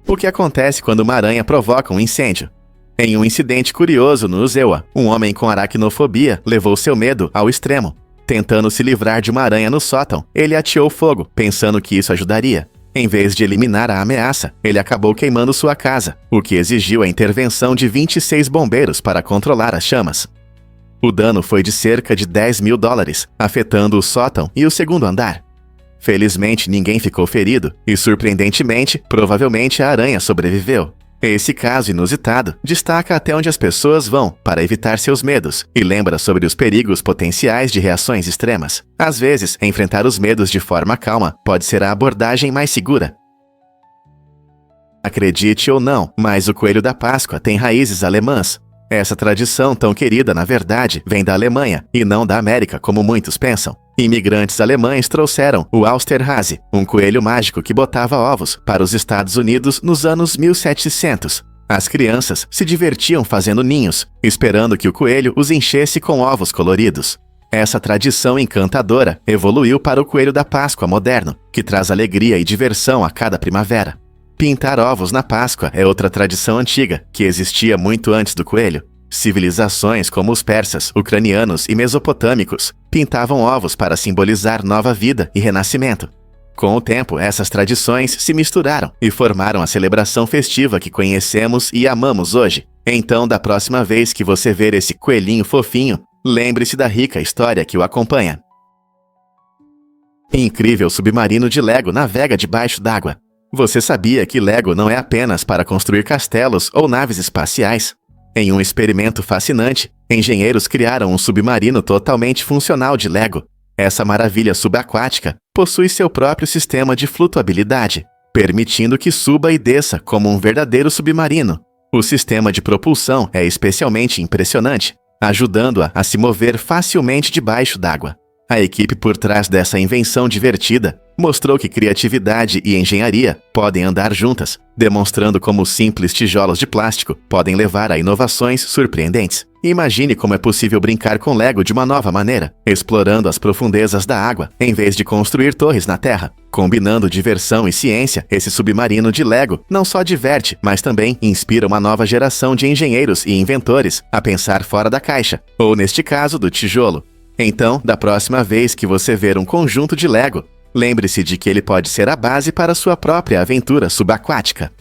O que acontece quando uma aranha provoca um incêndio? Em um incidente curioso no Uzewa, um homem com aracnofobia levou seu medo ao extremo. Tentando se livrar de uma aranha no sótão, ele ateou fogo, pensando que isso ajudaria. Em vez de eliminar a ameaça, ele acabou queimando sua casa, o que exigiu a intervenção de 26 bombeiros para controlar as chamas. O dano foi de cerca de $10.000, afetando o sótão e o segundo andar. Felizmente, ninguém ficou ferido e, surpreendentemente, provavelmente a aranha sobreviveu. Esse caso inusitado destaca até onde as pessoas vão para evitar seus medos e lembra sobre os perigos potenciais de reações extremas. Às vezes, enfrentar os medos de forma calma pode ser a abordagem mais segura. Acredite ou não, mas o Coelho da Páscoa tem raízes alemãs. Essa tradição tão querida, na verdade, vem da Alemanha e não da América, como muitos pensam. Imigrantes alemães trouxeram o Austerhase, um coelho mágico que botava ovos, para os Estados Unidos nos anos 1700. As crianças se divertiam fazendo ninhos, esperando que o coelho os enchesse com ovos coloridos. Essa tradição encantadora evoluiu para o Coelho da Páscoa moderno, que traz alegria e diversão a cada primavera. Pintar ovos na Páscoa é outra tradição antiga, que existia muito antes do coelho. Civilizações como os persas, ucranianos e mesopotâmicos pintavam ovos para simbolizar nova vida e renascimento. Com o tempo, essas tradições se misturaram e formaram a celebração festiva que conhecemos e amamos hoje. Então, da próxima vez que você ver esse coelhinho fofinho, lembre-se da rica história que o acompanha. Incrível submarino de Lego navega debaixo d'água. Você sabia que Lego não é apenas para construir castelos ou naves espaciais? Em um experimento fascinante, engenheiros criaram um submarino totalmente funcional de Lego. Essa maravilha subaquática possui seu próprio sistema de flutuabilidade, permitindo que suba e desça como um verdadeiro submarino. O sistema de propulsão é especialmente impressionante, ajudando-a a se mover facilmente debaixo d'água. A equipe por trás dessa invenção divertida mostrou que criatividade e engenharia podem andar juntas, demonstrando como simples tijolos de plástico podem levar a inovações surpreendentes. Imagine como é possível brincar com Lego de uma nova maneira, explorando as profundezas da água, em vez de construir torres na terra. Combinando diversão e ciência, esse submarino de Lego não só diverte, mas também inspira uma nova geração de engenheiros e inventores a pensar fora da caixa, ou neste caso, do tijolo. Então, da próxima vez que você ver um conjunto de Lego, lembre-se de que ele pode ser a base para sua própria aventura subaquática.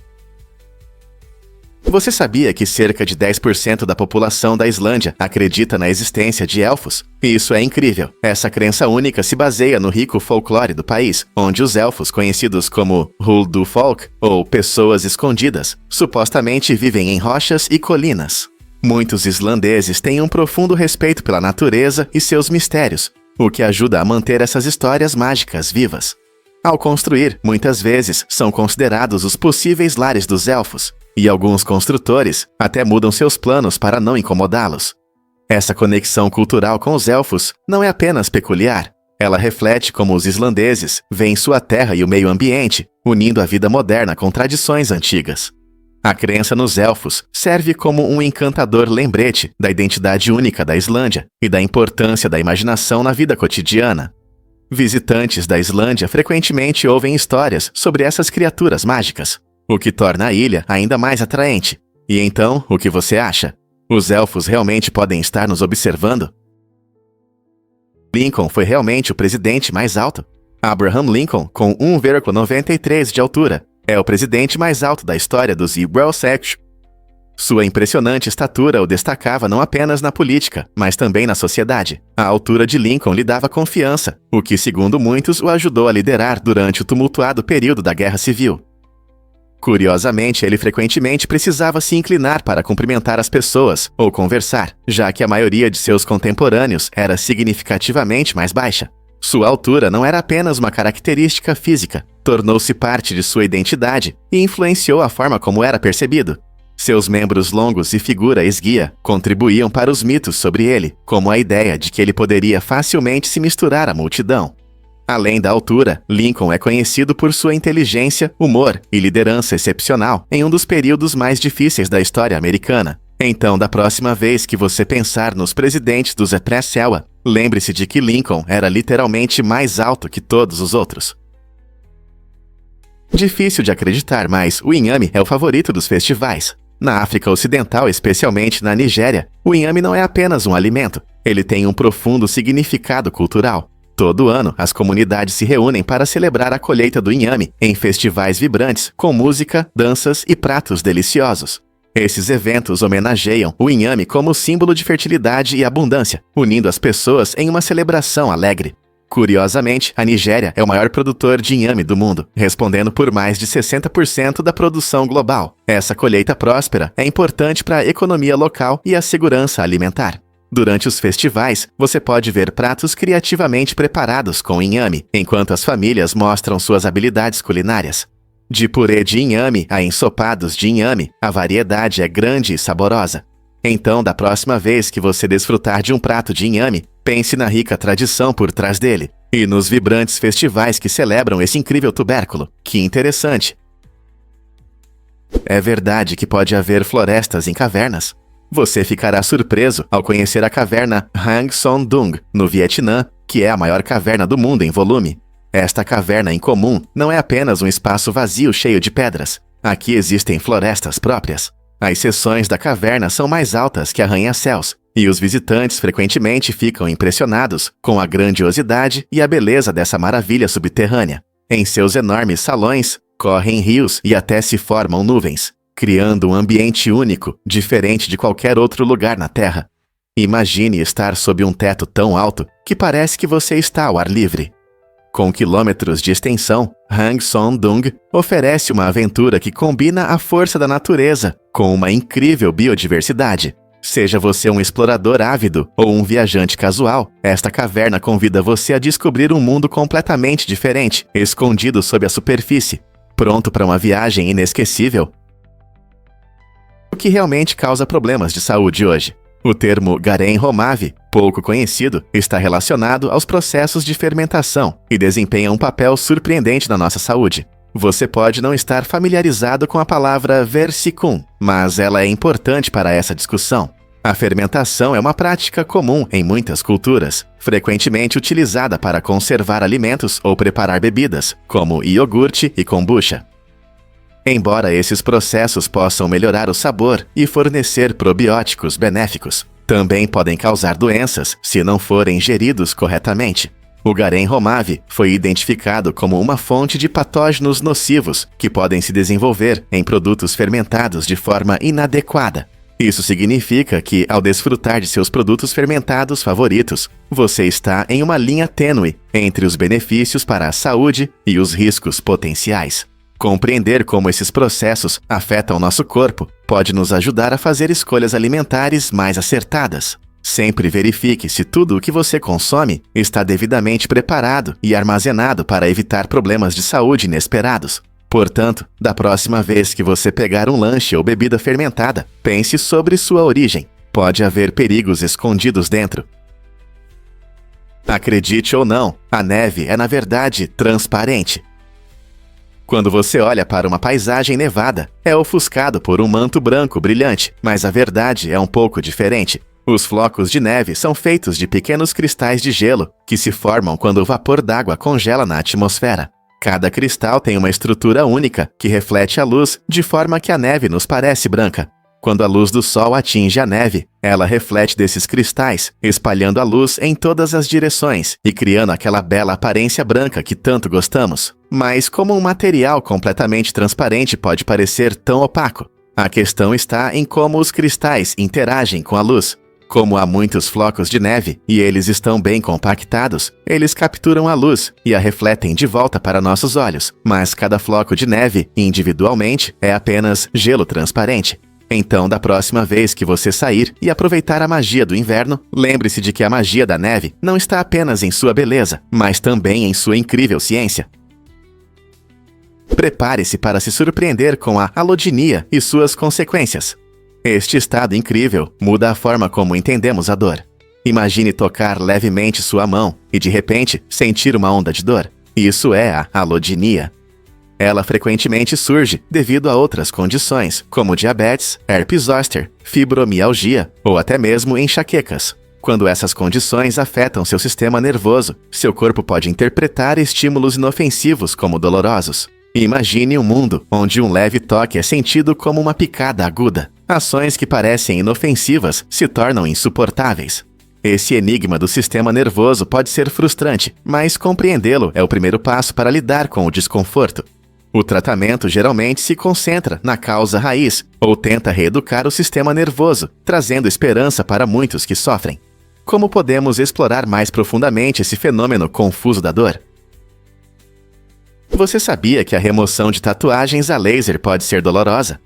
Você sabia que cerca de 10% da população da Islândia acredita na existência de elfos? Isso é incrível. Essa crença única se baseia no rico folclore do país, onde os elfos, conhecidos como Huldufolk, ou pessoas escondidas, supostamente vivem em rochas e colinas. Muitos islandeses têm um profundo respeito pela natureza e seus mistérios, o que ajuda a manter essas histórias mágicas vivas. Ao construir, muitas vezes são considerados os possíveis lares dos elfos, e alguns construtores até mudam seus planos para não incomodá-los. Essa conexão cultural com os elfos não é apenas peculiar, ela reflete como os islandeses veem sua terra e o meio ambiente, unindo a vida moderna com tradições antigas. A crença nos elfos serve como um encantador lembrete da identidade única da Islândia e da importância da imaginação na vida cotidiana. Visitantes da Islândia frequentemente ouvem histórias sobre essas criaturas mágicas, o que torna a ilha ainda mais atraente. E então, o que você acha? Os elfos realmente podem estar nos observando? Lincoln foi realmente o presidente mais alto. Abraham Lincoln, com 1,93 de altura, é o presidente mais alto da história dos Ibrahim. Sua impressionante estatura o destacava não apenas na política, mas também na sociedade. A altura de Lincoln lhe dava confiança, o que, segundo muitos, o ajudou a liderar durante o tumultuado período da Guerra Civil. Curiosamente, ele frequentemente precisava se inclinar para cumprimentar as pessoas ou conversar, já que a maioria de seus contemporâneos era significativamente mais baixa. Sua altura não era apenas uma característica física, tornou-se parte de sua identidade e influenciou a forma como era percebido. Seus membros longos e figura esguia contribuíam para os mitos sobre ele, como a ideia de que ele poderia facilmente se misturar à multidão. Além da altura, Lincoln é conhecido por sua inteligência, humor e liderança excepcional em um dos períodos mais difíceis da história americana. Então, da próxima vez que você pensar nos presidentes do Zeprecel, Lembre-se de que Lincoln era literalmente mais alto que todos os outros. Difícil de acreditar, mas o inhame é o favorito dos festivais. Na África Ocidental, especialmente na Nigéria, o inhame não é apenas um alimento, ele tem um profundo significado cultural. Todo ano, as comunidades se reúnem para celebrar a colheita do inhame em festivais vibrantes, com música, danças e pratos deliciosos. Esses eventos homenageiam o inhame como símbolo de fertilidade e abundância, unindo as pessoas em uma celebração alegre. Curiosamente, a Nigéria é o maior produtor de inhame do mundo, respondendo por mais de 60% da produção global. Essa colheita próspera é importante para a economia local e a segurança alimentar. Durante os festivais, você pode ver pratos criativamente preparados com inhame, enquanto as famílias mostram suas habilidades culinárias. De purê de inhame a ensopados de inhame, a variedade é grande e saborosa. Então, da próxima vez que você desfrutar de um prato de inhame, pense na rica tradição por trás dele e nos vibrantes festivais que celebram esse incrível tubérculo. Que interessante! É verdade que pode haver florestas em cavernas? Você ficará surpreso ao conhecer a caverna Hang Son Doong, no Vietnã, que é a maior caverna do mundo em volume. Esta caverna incomum não é apenas um espaço vazio cheio de pedras. Aqui existem florestas próprias. As seções da caverna são mais altas que arranha-céus, e os visitantes frequentemente ficam impressionados com a grandiosidade e a beleza dessa maravilha subterrânea. Em seus enormes salões, correm rios e até se formam nuvens, criando um ambiente único, diferente de qualquer outro lugar na Terra. Imagine estar sob um teto tão alto que parece que você está ao ar livre. Com quilômetros de extensão, Hang Son Doong oferece uma aventura que combina a força da natureza com uma incrível biodiversidade. Seja você um explorador ávido ou um viajante casual, esta caverna convida você a descobrir um mundo completamente diferente, escondido sob a superfície. Pronto para uma viagem inesquecível? O que realmente causa problemas de saúde hoje? O termo Garen Romave, pouco conhecido, está relacionado aos processos de fermentação e desempenha um papel surpreendente na nossa saúde. Você pode não estar familiarizado com a palavra versicum, mas ela é importante para essa discussão. A fermentação é uma prática comum em muitas culturas, frequentemente utilizada para conservar alimentos ou preparar bebidas, como iogurte e kombucha. Embora esses processos possam melhorar o sabor e fornecer probióticos benéficos, também podem causar doenças se não forem geridos corretamente. O Garen Romave foi identificado como uma fonte de patógenos nocivos que podem se desenvolver em produtos fermentados de forma inadequada. Isso significa que, ao desfrutar de seus produtos fermentados favoritos, você está em uma linha tênue entre os benefícios para a saúde e os riscos potenciais. Compreender como esses processos afetam nosso corpo pode nos ajudar a fazer escolhas alimentares mais acertadas. Sempre verifique se tudo o que você consome está devidamente preparado e armazenado para evitar problemas de saúde inesperados. Portanto, da próxima vez que você pegar um lanche ou bebida fermentada, pense sobre sua origem. Pode haver perigos escondidos dentro. Acredite ou não, a neve é na verdade transparente. Quando você olha para uma paisagem nevada, é ofuscado por um manto branco brilhante, mas a verdade é um pouco diferente. Os flocos de neve são feitos de pequenos cristais de gelo, que se formam quando o vapor d'água congela na atmosfera. Cada cristal tem uma estrutura única, que reflete a luz, de forma que a neve nos parece branca. Quando a luz do sol atinge a neve, ela reflete desses cristais, espalhando a luz em todas as direções e criando aquela bela aparência branca que tanto gostamos. Mas como um material completamente transparente pode parecer tão opaco? A questão está em como os cristais interagem com a luz. Como há muitos flocos de neve e eles estão bem compactados, eles capturam a luz e a refletem de volta para nossos olhos, mas cada floco de neve, individualmente, é apenas gelo transparente. Então, da próxima vez que você sair e aproveitar a magia do inverno, lembre-se de que a magia da neve não está apenas em sua beleza, mas também em sua incrível ciência. Prepare-se para se surpreender com a alodinia e suas consequências. Este estado incrível muda a forma como entendemos a dor. Imagine tocar levemente sua mão e, de repente, sentir uma onda de dor. Isso é a alodinia. Ela frequentemente surge devido a outras condições, como diabetes, herpes zoster, fibromialgia ou até mesmo enxaquecas. Quando essas condições afetam seu sistema nervoso, seu corpo pode interpretar estímulos inofensivos como dolorosos. Imagine um mundo onde um leve toque é sentido como uma picada aguda. Ações que parecem inofensivas se tornam insuportáveis. Esse enigma do sistema nervoso pode ser frustrante, mas compreendê-lo é o primeiro passo para lidar com o desconforto. O tratamento geralmente se concentra na causa raiz ou tenta reeducar o sistema nervoso, trazendo esperança para muitos que sofrem. Como podemos explorar mais profundamente esse fenômeno confuso da dor? Você sabia que a remoção de tatuagens a laser pode ser dolorosa?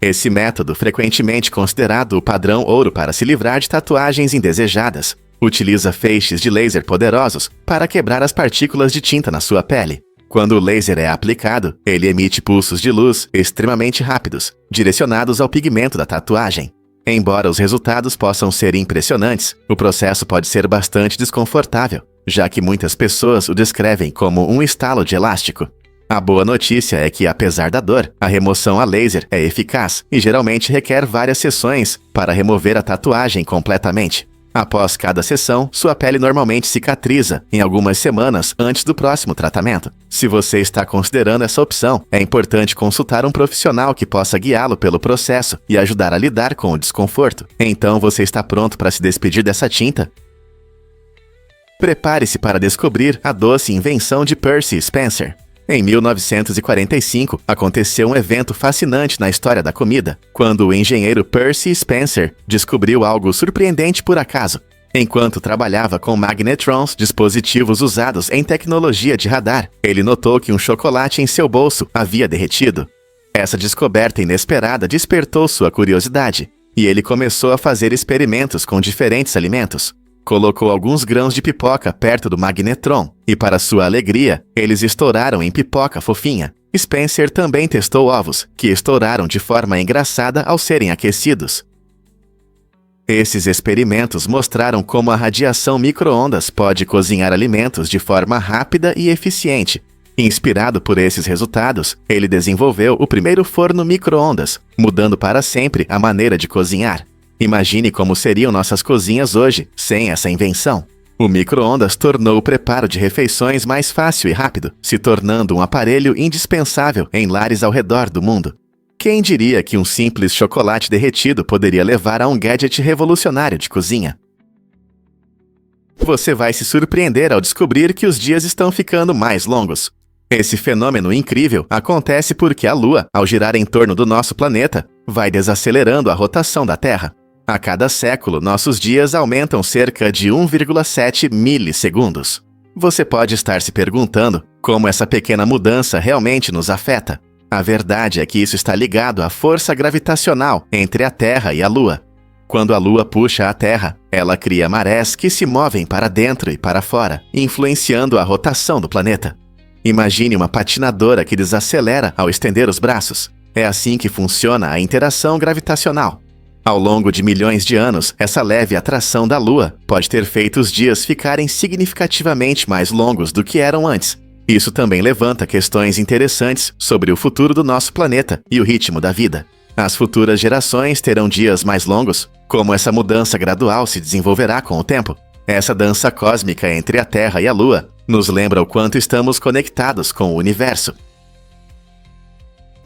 Esse método, frequentemente considerado o padrão ouro para se livrar de tatuagens indesejadas, utiliza feixes de laser poderosos para quebrar as partículas de tinta na sua pele. Quando o laser é aplicado, ele emite pulsos de luz extremamente rápidos, direcionados ao pigmento da tatuagem. Embora os resultados possam ser impressionantes, o processo pode ser bastante desconfortável, já que muitas pessoas o descrevem como um estalo de elástico. A boa notícia é que, apesar da dor, a remoção a laser é eficaz e geralmente requer várias sessões para remover a tatuagem completamente. Após cada sessão, sua pele normalmente cicatriza em algumas semanas antes do próximo tratamento. Se você está considerando essa opção, é importante consultar um profissional que possa guiá-lo pelo processo e ajudar a lidar com o desconforto. Então você está pronto para se despedir dessa tinta? Prepare-se para descobrir a doce invenção de Percy Spencer. Em 1945, aconteceu um evento fascinante na história da comida, quando o engenheiro Percy Spencer descobriu algo surpreendente por acaso. Enquanto trabalhava com magnetrons, dispositivos usados em tecnologia de radar, ele notou que um chocolate em seu bolso havia derretido. Essa descoberta inesperada despertou sua curiosidade, e ele começou a fazer experimentos com diferentes alimentos. Colocou alguns grãos de pipoca perto do magnetron, e para sua alegria, eles estouraram em pipoca fofinha. Spencer também testou ovos, que estouraram de forma engraçada ao serem aquecidos. Esses experimentos mostraram como a radiação micro-ondas pode cozinhar alimentos de forma rápida e eficiente. Inspirado por esses resultados, ele desenvolveu o primeiro forno micro-ondas, mudando para sempre a maneira de cozinhar. Imagine como seriam nossas cozinhas hoje, sem essa invenção. O micro-ondas tornou o preparo de refeições mais fácil e rápido, se tornando um aparelho indispensável em lares ao redor do mundo. Quem diria que um simples chocolate derretido poderia levar a um gadget revolucionário de cozinha? Você vai se surpreender ao descobrir que os dias estão ficando mais longos. Esse fenômeno incrível acontece porque a Lua, ao girar em torno do nosso planeta, vai desacelerando a rotação da Terra. A cada século, nossos dias aumentam cerca de 1,7 milissegundos. Você pode estar se perguntando como essa pequena mudança realmente nos afeta. A verdade é que isso está ligado à força gravitacional entre a Terra e a Lua. Quando a Lua puxa a Terra, ela cria marés que se movem para dentro e para fora, influenciando a rotação do planeta. Imagine uma patinadora que desacelera ao estender os braços. É assim que funciona a interação gravitacional. Ao longo de milhões de anos, essa leve atração da Lua pode ter feito os dias ficarem significativamente mais longos do que eram antes. Isso também levanta questões interessantes sobre o futuro do nosso planeta e o ritmo da vida. As futuras gerações terão dias mais longos? Como essa mudança gradual se desenvolverá com o tempo? Essa dança cósmica entre a Terra e a Lua nos lembra o quanto estamos conectados com o universo.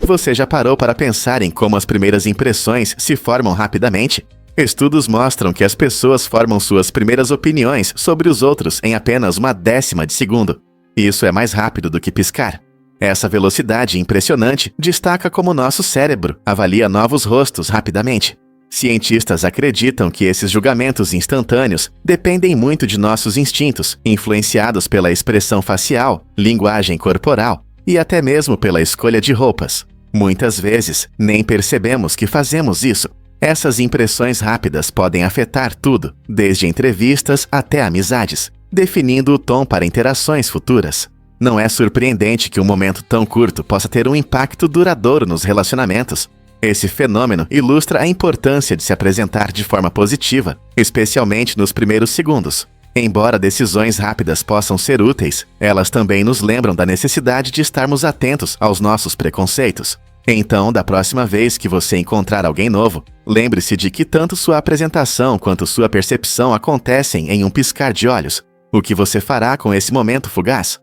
Você já parou para pensar em como as primeiras impressões se formam rapidamente? Estudos mostram que as pessoas formam suas primeiras opiniões sobre os outros em apenas 1/10 de segundo. Isso é mais rápido do que piscar. Essa velocidade impressionante destaca como nosso cérebro avalia novos rostos rapidamente. Cientistas acreditam que esses julgamentos instantâneos dependem muito de nossos instintos, influenciados pela expressão facial, linguagem corporal e até mesmo pela escolha de roupas. Muitas vezes, nem percebemos que fazemos isso. Essas impressões rápidas podem afetar tudo, desde entrevistas até amizades, definindo o tom para interações futuras. Não é surpreendente que um momento tão curto possa ter um impacto duradouro nos relacionamentos. Esse fenômeno ilustra a importância de se apresentar de forma positiva, especialmente nos primeiros segundos. Embora decisões rápidas possam ser úteis, elas também nos lembram da necessidade de estarmos atentos aos nossos preconceitos. Então, da próxima vez que você encontrar alguém novo, lembre-se de que tanto sua apresentação quanto sua percepção acontecem em um piscar de olhos. O que você fará com esse momento fugaz?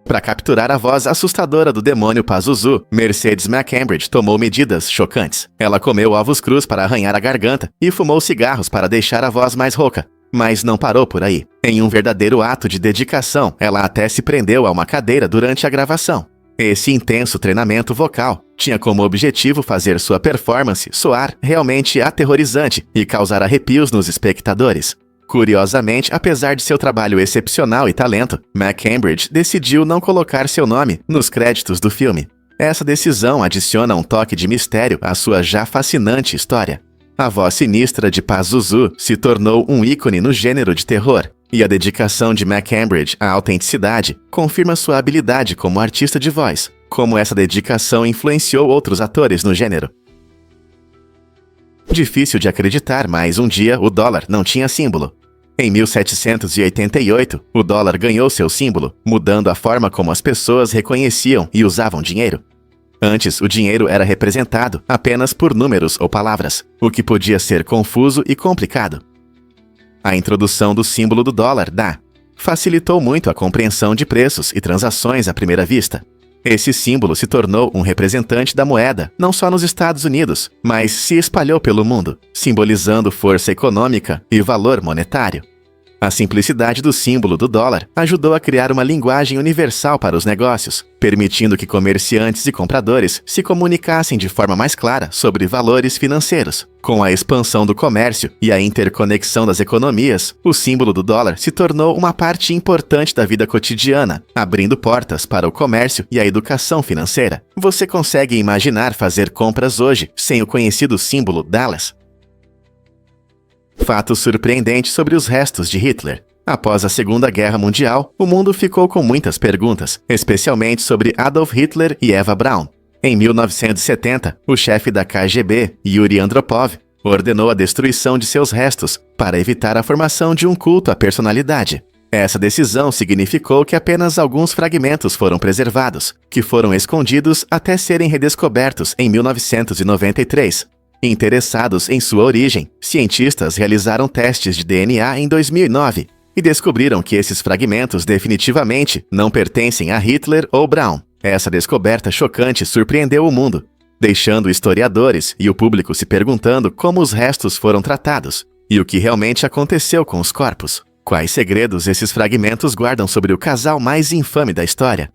Para capturar a voz assustadora do demônio Pazuzu, Mercedes McCambridge tomou medidas chocantes. Ela comeu ovos crus para arranhar a garganta e fumou cigarros para deixar a voz mais rouca. Mas não parou por aí. Em um verdadeiro ato de dedicação, ela até se prendeu a uma cadeira durante a gravação. Esse intenso treinamento vocal tinha como objetivo fazer sua performance soar realmente aterrorizante e causar arrepios nos espectadores. Curiosamente, apesar de seu trabalho excepcional e talento, McCambridge decidiu não colocar seu nome nos créditos do filme. Essa decisão adiciona um toque de mistério à sua já fascinante história. A voz sinistra de Pazuzu se tornou um ícone no gênero de terror, e a dedicação de McCambridge à autenticidade confirma sua habilidade como artista de voz, como essa dedicação influenciou outros atores no gênero. Difícil de acreditar, mas um dia o dólar não tinha símbolo. Em 1788, o dólar ganhou seu símbolo, mudando a forma como as pessoas reconheciam e usavam dinheiro. Antes, o dinheiro era representado apenas por números ou palavras, o que podia ser confuso e complicado. A introdução do símbolo do dólar, DA, facilitou muito a compreensão de preços e transações à primeira vista. Esse símbolo se tornou um representante da moeda, não só nos Estados Unidos, mas se espalhou pelo mundo, simbolizando força econômica e valor monetário. A simplicidade do símbolo do dólar ajudou a criar uma linguagem universal para os negócios, permitindo que comerciantes e compradores se comunicassem de forma mais clara sobre valores financeiros. Com a expansão do comércio e a interconexão das economias, o símbolo do dólar se tornou uma parte importante da vida cotidiana, abrindo portas para o comércio e a educação financeira. Você consegue imaginar fazer compras hoje sem o conhecido símbolo Dallas? Fato surpreendente sobre os restos de Hitler. Após a Segunda Guerra Mundial, o mundo ficou com muitas perguntas, especialmente sobre Adolf Hitler e Eva Braun. Em 1970, o chefe da KGB, Yuri Andropov, ordenou a destruição de seus restos para evitar a formação de um culto à personalidade. Essa decisão significou que apenas alguns fragmentos foram preservados, que foram escondidos até serem redescobertos em 1993. Interessados em sua origem, cientistas realizaram testes de DNA em 2009 e descobriram que esses fragmentos definitivamente não pertencem a Hitler ou Braun. Essa descoberta chocante surpreendeu o mundo, deixando historiadores e o público se perguntando como os restos foram tratados e o que realmente aconteceu com os corpos. Quais segredos esses fragmentos guardam sobre o casal mais infame da história?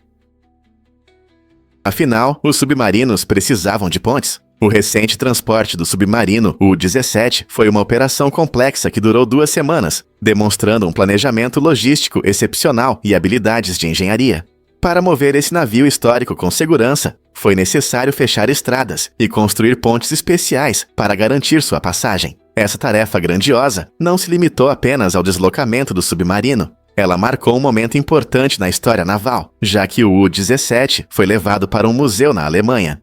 Afinal, os submarinos precisavam de pontes. O recente transporte do submarino U-17 foi uma operação complexa que durou 2 semanas, demonstrando um planejamento logístico excepcional e habilidades de engenharia. Para mover esse navio histórico com segurança, foi necessário fechar estradas e construir pontes especiais para garantir sua passagem. Essa tarefa grandiosa não se limitou apenas ao deslocamento do submarino. Ela marcou um momento importante na história naval, já que o U-17 foi levado para um museu na Alemanha.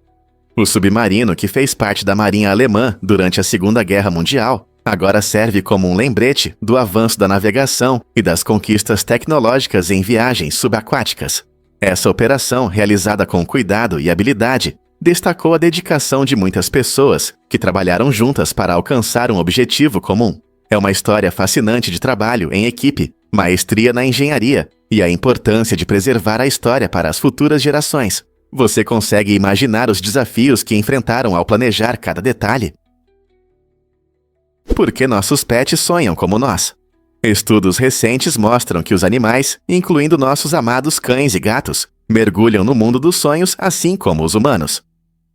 O submarino, que fez parte da Marinha Alemã durante a Segunda Guerra Mundial, agora serve como um lembrete do avanço da navegação e das conquistas tecnológicas em viagens subaquáticas. Essa operação, realizada com cuidado e habilidade, destacou a dedicação de muitas pessoas que trabalharam juntas para alcançar um objetivo comum. É uma história fascinante de trabalho em equipe, maestria na engenharia e a importância de preservar a história para as futuras gerações. Você consegue imaginar os desafios que enfrentaram ao planejar cada detalhe? Por que nossos pets sonham como nós? Estudos recentes mostram que os animais, incluindo nossos amados cães e gatos, mergulham no mundo dos sonhos assim como os humanos.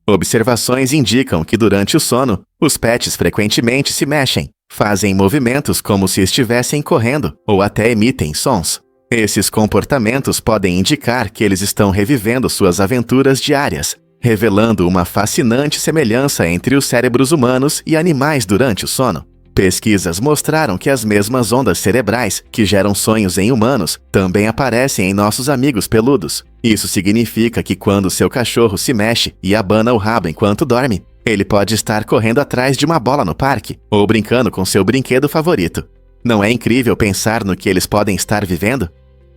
Observações indicam que durante o sono, os pets frequentemente se mexem, fazem movimentos como se estivessem correndo ou até emitem sons. Esses comportamentos podem indicar que eles estão revivendo suas aventuras diárias, revelando uma fascinante semelhança entre os cérebros humanos e animais durante o sono. Pesquisas mostraram que as mesmas ondas cerebrais que geram sonhos em humanos também aparecem em nossos amigos peludos. Isso significa que quando seu cachorro se mexe e abana o rabo enquanto dorme, ele pode estar correndo atrás de uma bola no parque ou brincando com seu brinquedo favorito. Não é incrível pensar no que eles podem estar vivendo?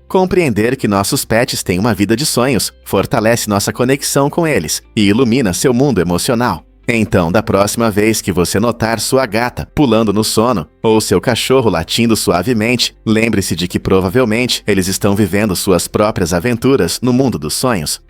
Compreender que nossos pets têm uma vida de sonhos fortalece nossa conexão com eles e ilumina seu mundo emocional. Então, da próxima vez que você notar sua gata pulando no sono ou seu cachorro latindo suavemente, lembre-se de que provavelmente eles estão vivendo suas próprias aventuras no mundo dos sonhos.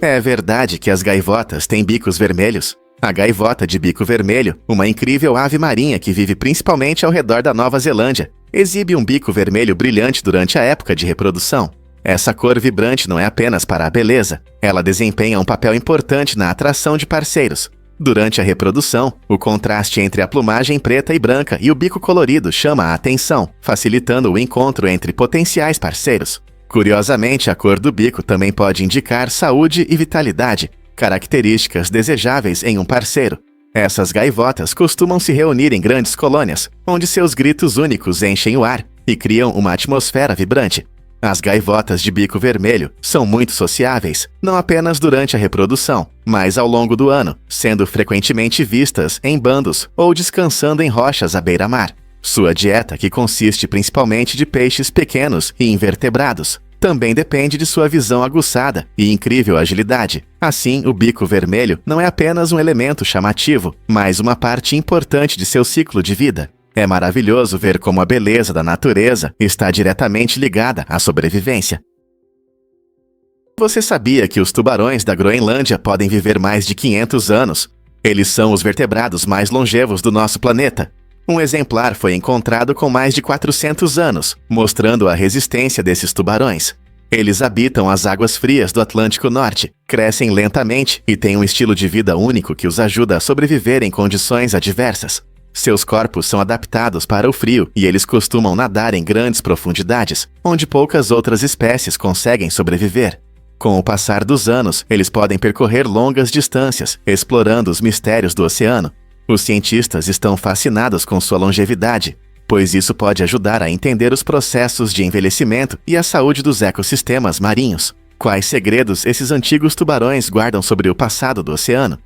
É verdade que as gaivotas têm bicos vermelhos? A gaivota de bico vermelho, uma incrível ave marinha que vive principalmente ao redor da Nova Zelândia, exibe um bico vermelho brilhante durante a época de reprodução. Essa cor vibrante não é apenas para a beleza, ela desempenha um papel importante na atração de parceiros. Durante a reprodução, o contraste entre a plumagem preta e branca e o bico colorido chama a atenção, facilitando o encontro entre potenciais parceiros. Curiosamente, a cor do bico também pode indicar saúde e vitalidade, características desejáveis em um parceiro. Essas gaivotas costumam se reunir em grandes colônias, onde seus gritos únicos enchem o ar e criam uma atmosfera vibrante. As gaivotas de bico vermelho são muito sociáveis, não apenas durante a reprodução, mas ao longo do ano, sendo frequentemente vistas em bandos ou descansando em rochas à beira-mar. Sua dieta, que consiste principalmente de peixes pequenos e invertebrados, também depende de sua visão aguçada e incrível agilidade. Assim, o bico vermelho não é apenas um elemento chamativo, mas uma parte importante de seu ciclo de vida. É maravilhoso ver como a beleza da natureza está diretamente ligada à sobrevivência. Você sabia que os tubarões da Groenlândia podem viver mais de 500 anos? Eles são os vertebrados mais longevos do nosso planeta. Um exemplar foi encontrado com mais de 400 anos, mostrando a resistência desses tubarões. Eles habitam as águas frias do Atlântico Norte, crescem lentamente e têm um estilo de vida único que os ajuda a sobreviver em condições adversas. Seus corpos são adaptados para o frio e eles costumam nadar em grandes profundidades, onde poucas outras espécies conseguem sobreviver. Com o passar dos anos, eles podem percorrer longas distâncias, explorando os mistérios do oceano. Os cientistas estão fascinados com sua longevidade, pois isso pode ajudar a entender os processos de envelhecimento e a saúde dos ecossistemas marinhos. Quais segredos esses antigos tubarões guardam sobre o passado do oceano?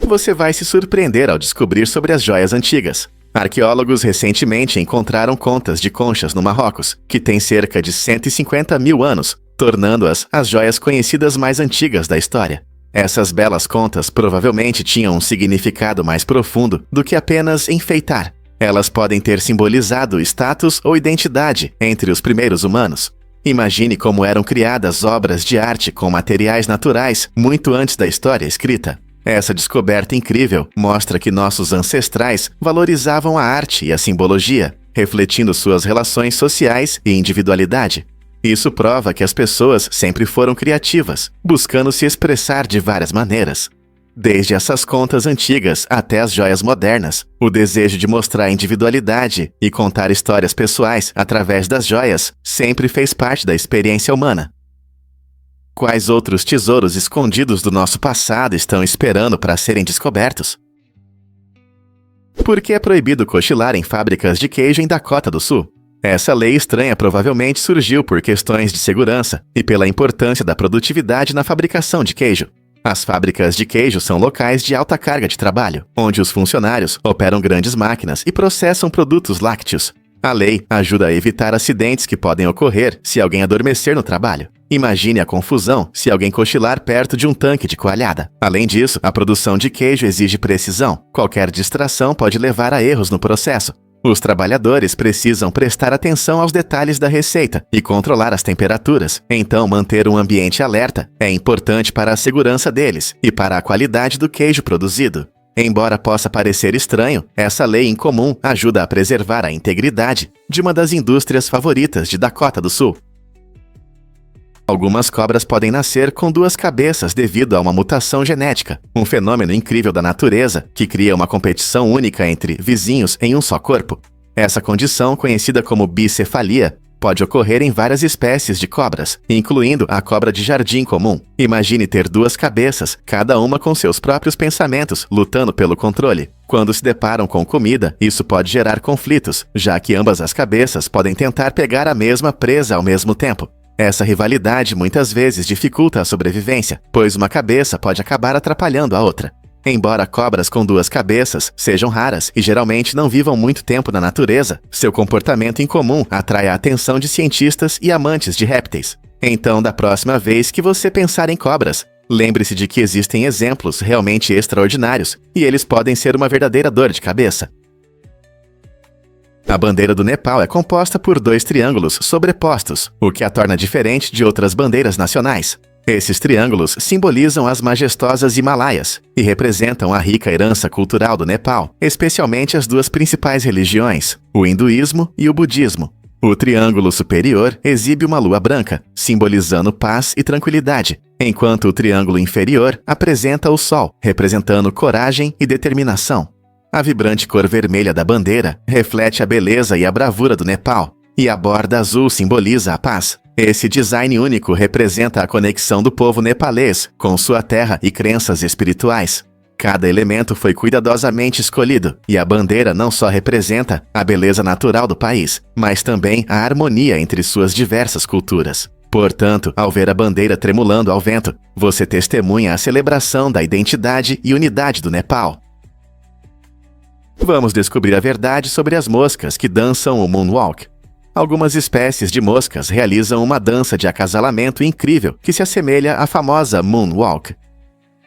Você vai se surpreender ao descobrir sobre as joias antigas. Arqueólogos recentemente encontraram contas de conchas no Marrocos, que têm cerca de 150 mil anos, tornando-as as joias conhecidas mais antigas da história. Essas belas contas provavelmente tinham um significado mais profundo do que apenas enfeitar. Elas podem ter simbolizado status ou identidade entre os primeiros humanos. Imagine como eram criadas obras de arte com materiais naturais muito antes da história escrita. Essa descoberta incrível mostra que nossos ancestrais valorizavam a arte e a simbologia, refletindo suas relações sociais e individualidade. Isso prova que as pessoas sempre foram criativas, buscando se expressar de várias maneiras. Desde essas contas antigas até as joias modernas, o desejo de mostrar individualidade e contar histórias pessoais através das joias sempre fez parte da experiência humana. Quais outros tesouros escondidos do nosso passado estão esperando para serem descobertos? Por que é proibido cochilar em fábricas de queijo em Dakota do Sul? Essa lei estranha provavelmente surgiu por questões de segurança e pela importância da produtividade na fabricação de queijo. As fábricas de queijo são locais de alta carga de trabalho, onde os funcionários operam grandes máquinas e processam produtos lácteos. A lei ajuda a evitar acidentes que podem ocorrer se alguém adormecer no trabalho. Imagine a confusão se alguém cochilar perto de um tanque de coalhada. Além disso, a produção de queijo exige precisão. Qualquer distração pode levar a erros no processo. Os trabalhadores precisam prestar atenção aos detalhes da receita e controlar as temperaturas. Então, manter um ambiente alerta é importante para a segurança deles e para a qualidade do queijo produzido. Embora possa parecer estranho, essa lei incomum ajuda a preservar a integridade de uma das indústrias favoritas de Dakota do Sul. Algumas cobras podem nascer com duas cabeças devido a uma mutação genética, um fenômeno incrível da natureza que cria uma competição única entre vizinhos em um só corpo. Essa condição, conhecida como bicefalia, pode ocorrer em várias espécies de cobras, incluindo a cobra de jardim comum. Imagine ter duas cabeças, cada uma com seus próprios pensamentos, lutando pelo controle. Quando se deparam com comida, isso pode gerar conflitos, já que ambas as cabeças podem tentar pegar a mesma presa ao mesmo tempo. Essa rivalidade muitas vezes dificulta a sobrevivência, pois uma cabeça pode acabar atrapalhando a outra. Embora cobras com 2 cabeças sejam raras e geralmente não vivam muito tempo na natureza, seu comportamento incomum atrai a atenção de cientistas e amantes de répteis. Então, da próxima vez que você pensar em cobras, lembre-se de que existem exemplos realmente extraordinários e eles podem ser uma verdadeira dor de cabeça. A bandeira do Nepal é composta por 2 triângulos sobrepostos, o que a torna diferente de outras bandeiras nacionais. Esses triângulos simbolizam as majestosas Himalaias e representam a rica herança cultural do Nepal, especialmente as 2 principais religiões, o hinduísmo e o budismo. O triângulo superior exibe uma lua branca, simbolizando paz e tranquilidade, enquanto o triângulo inferior apresenta o sol, representando coragem e determinação. A vibrante cor vermelha da bandeira reflete a beleza e a bravura do Nepal, e a borda azul simboliza a paz. Esse design único representa a conexão do povo nepalês com sua terra e crenças espirituais. Cada elemento foi cuidadosamente escolhido, e a bandeira não só representa a beleza natural do país, mas também a harmonia entre suas diversas culturas. Portanto, ao ver a bandeira tremulando ao vento, você testemunha a celebração da identidade e unidade do Nepal. Vamos descobrir a verdade sobre as moscas que dançam o Moonwalk. Algumas espécies de moscas realizam uma dança de acasalamento incrível que se assemelha à famosa Moonwalk.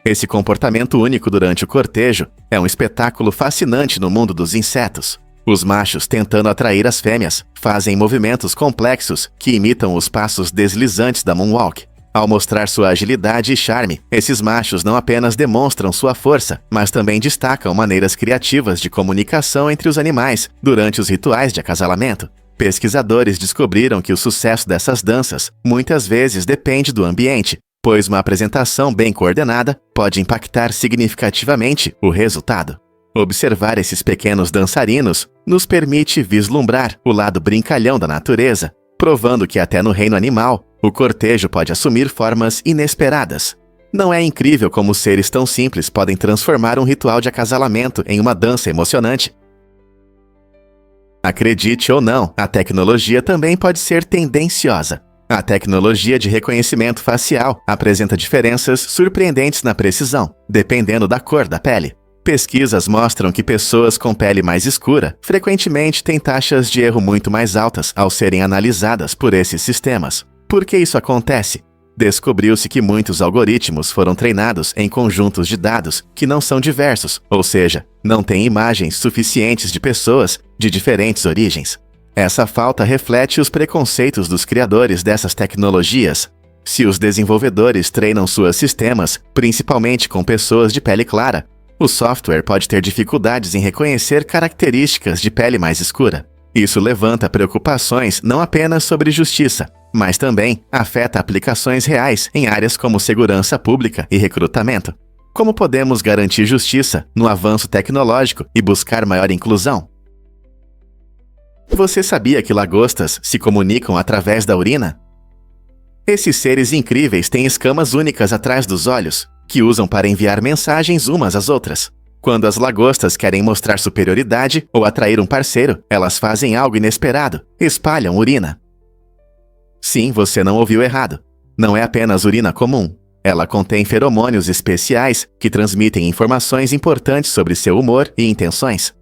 Esse comportamento único durante o cortejo é um espetáculo fascinante no mundo dos insetos. Os machos, tentando atrair as fêmeas, fazem movimentos complexos que imitam os passos deslizantes da Moonwalk. Ao mostrar sua agilidade e charme, esses machos não apenas demonstram sua força, mas também destacam maneiras criativas de comunicação entre os animais durante os rituais de acasalamento. Pesquisadores descobriram que o sucesso dessas danças muitas vezes depende do ambiente, pois uma apresentação bem coordenada pode impactar significativamente o resultado. Observar esses pequenos dançarinos nos permite vislumbrar o lado brincalhão da natureza, provando que até no reino animal, o cortejo pode assumir formas inesperadas. Não é incrível como seres tão simples podem transformar um ritual de acasalamento em uma dança emocionante? Acredite ou não, a tecnologia também pode ser tendenciosa. A tecnologia de reconhecimento facial apresenta diferenças surpreendentes na precisão, dependendo da cor da pele. Pesquisas mostram que pessoas com pele mais escura frequentemente têm taxas de erro muito mais altas ao serem analisadas por esses sistemas. Por que isso acontece? Descobriu-se que muitos algoritmos foram treinados em conjuntos de dados que não são diversos, ou seja, não têm imagens suficientes de pessoas de diferentes origens. Essa falta reflete os preconceitos dos criadores dessas tecnologias. Se os desenvolvedores treinam seus sistemas, principalmente com pessoas de pele clara, o software pode ter dificuldades em reconhecer características de pele mais escura. Isso levanta preocupações não apenas sobre justiça, mas também afeta aplicações reais em áreas como segurança pública e recrutamento. Como podemos garantir justiça no avanço tecnológico e buscar maior inclusão? Você sabia que lagostas se comunicam através da urina? Esses seres incríveis têm escamas únicas atrás dos olhos, que usam para enviar mensagens umas às outras. Quando as lagostas querem mostrar superioridade ou atrair um parceiro, elas fazem algo inesperado: espalham urina. Sim, você não ouviu errado. Não é apenas urina comum. Ela contém feromônios especiais que transmitem informações importantes sobre seu humor e intenções.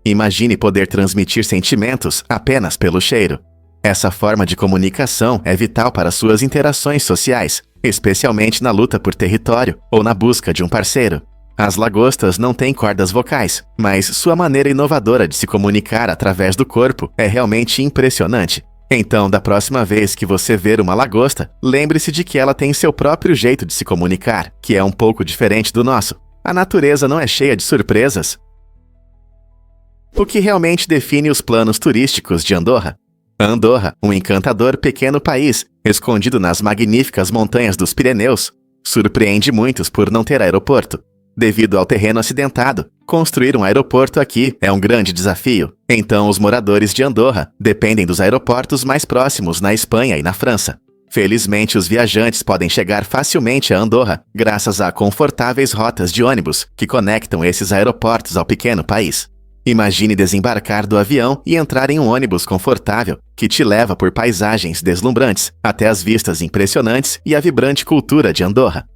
Imagine poder transmitir sentimentos apenas pelo cheiro. Essa forma de comunicação é vital para suas interações sociais, especialmente na luta por território ou na busca de um parceiro. As lagostas não têm cordas vocais, mas sua maneira inovadora de se comunicar através do corpo é realmente impressionante. Então, da próxima vez que você ver uma lagosta, lembre-se de que ela tem seu próprio jeito de se comunicar, que é um pouco diferente do nosso. A natureza não é cheia de surpresas. O que realmente define os planos turísticos de Andorra? Andorra, um encantador pequeno país, escondido nas magníficas montanhas dos Pirineus, surpreende muitos por não ter aeroporto. Devido ao terreno acidentado, construir um aeroporto aqui é um grande desafio. Então, os moradores de Andorra dependem dos aeroportos mais próximos na Espanha e na França. Felizmente, os viajantes podem chegar facilmente a Andorra graças a confortáveis rotas de ônibus que conectam esses aeroportos ao pequeno país. Imagine desembarcar do avião e entrar em um ônibus confortável que te leva por paisagens deslumbrantes até as vistas impressionantes e a vibrante cultura de Andorra.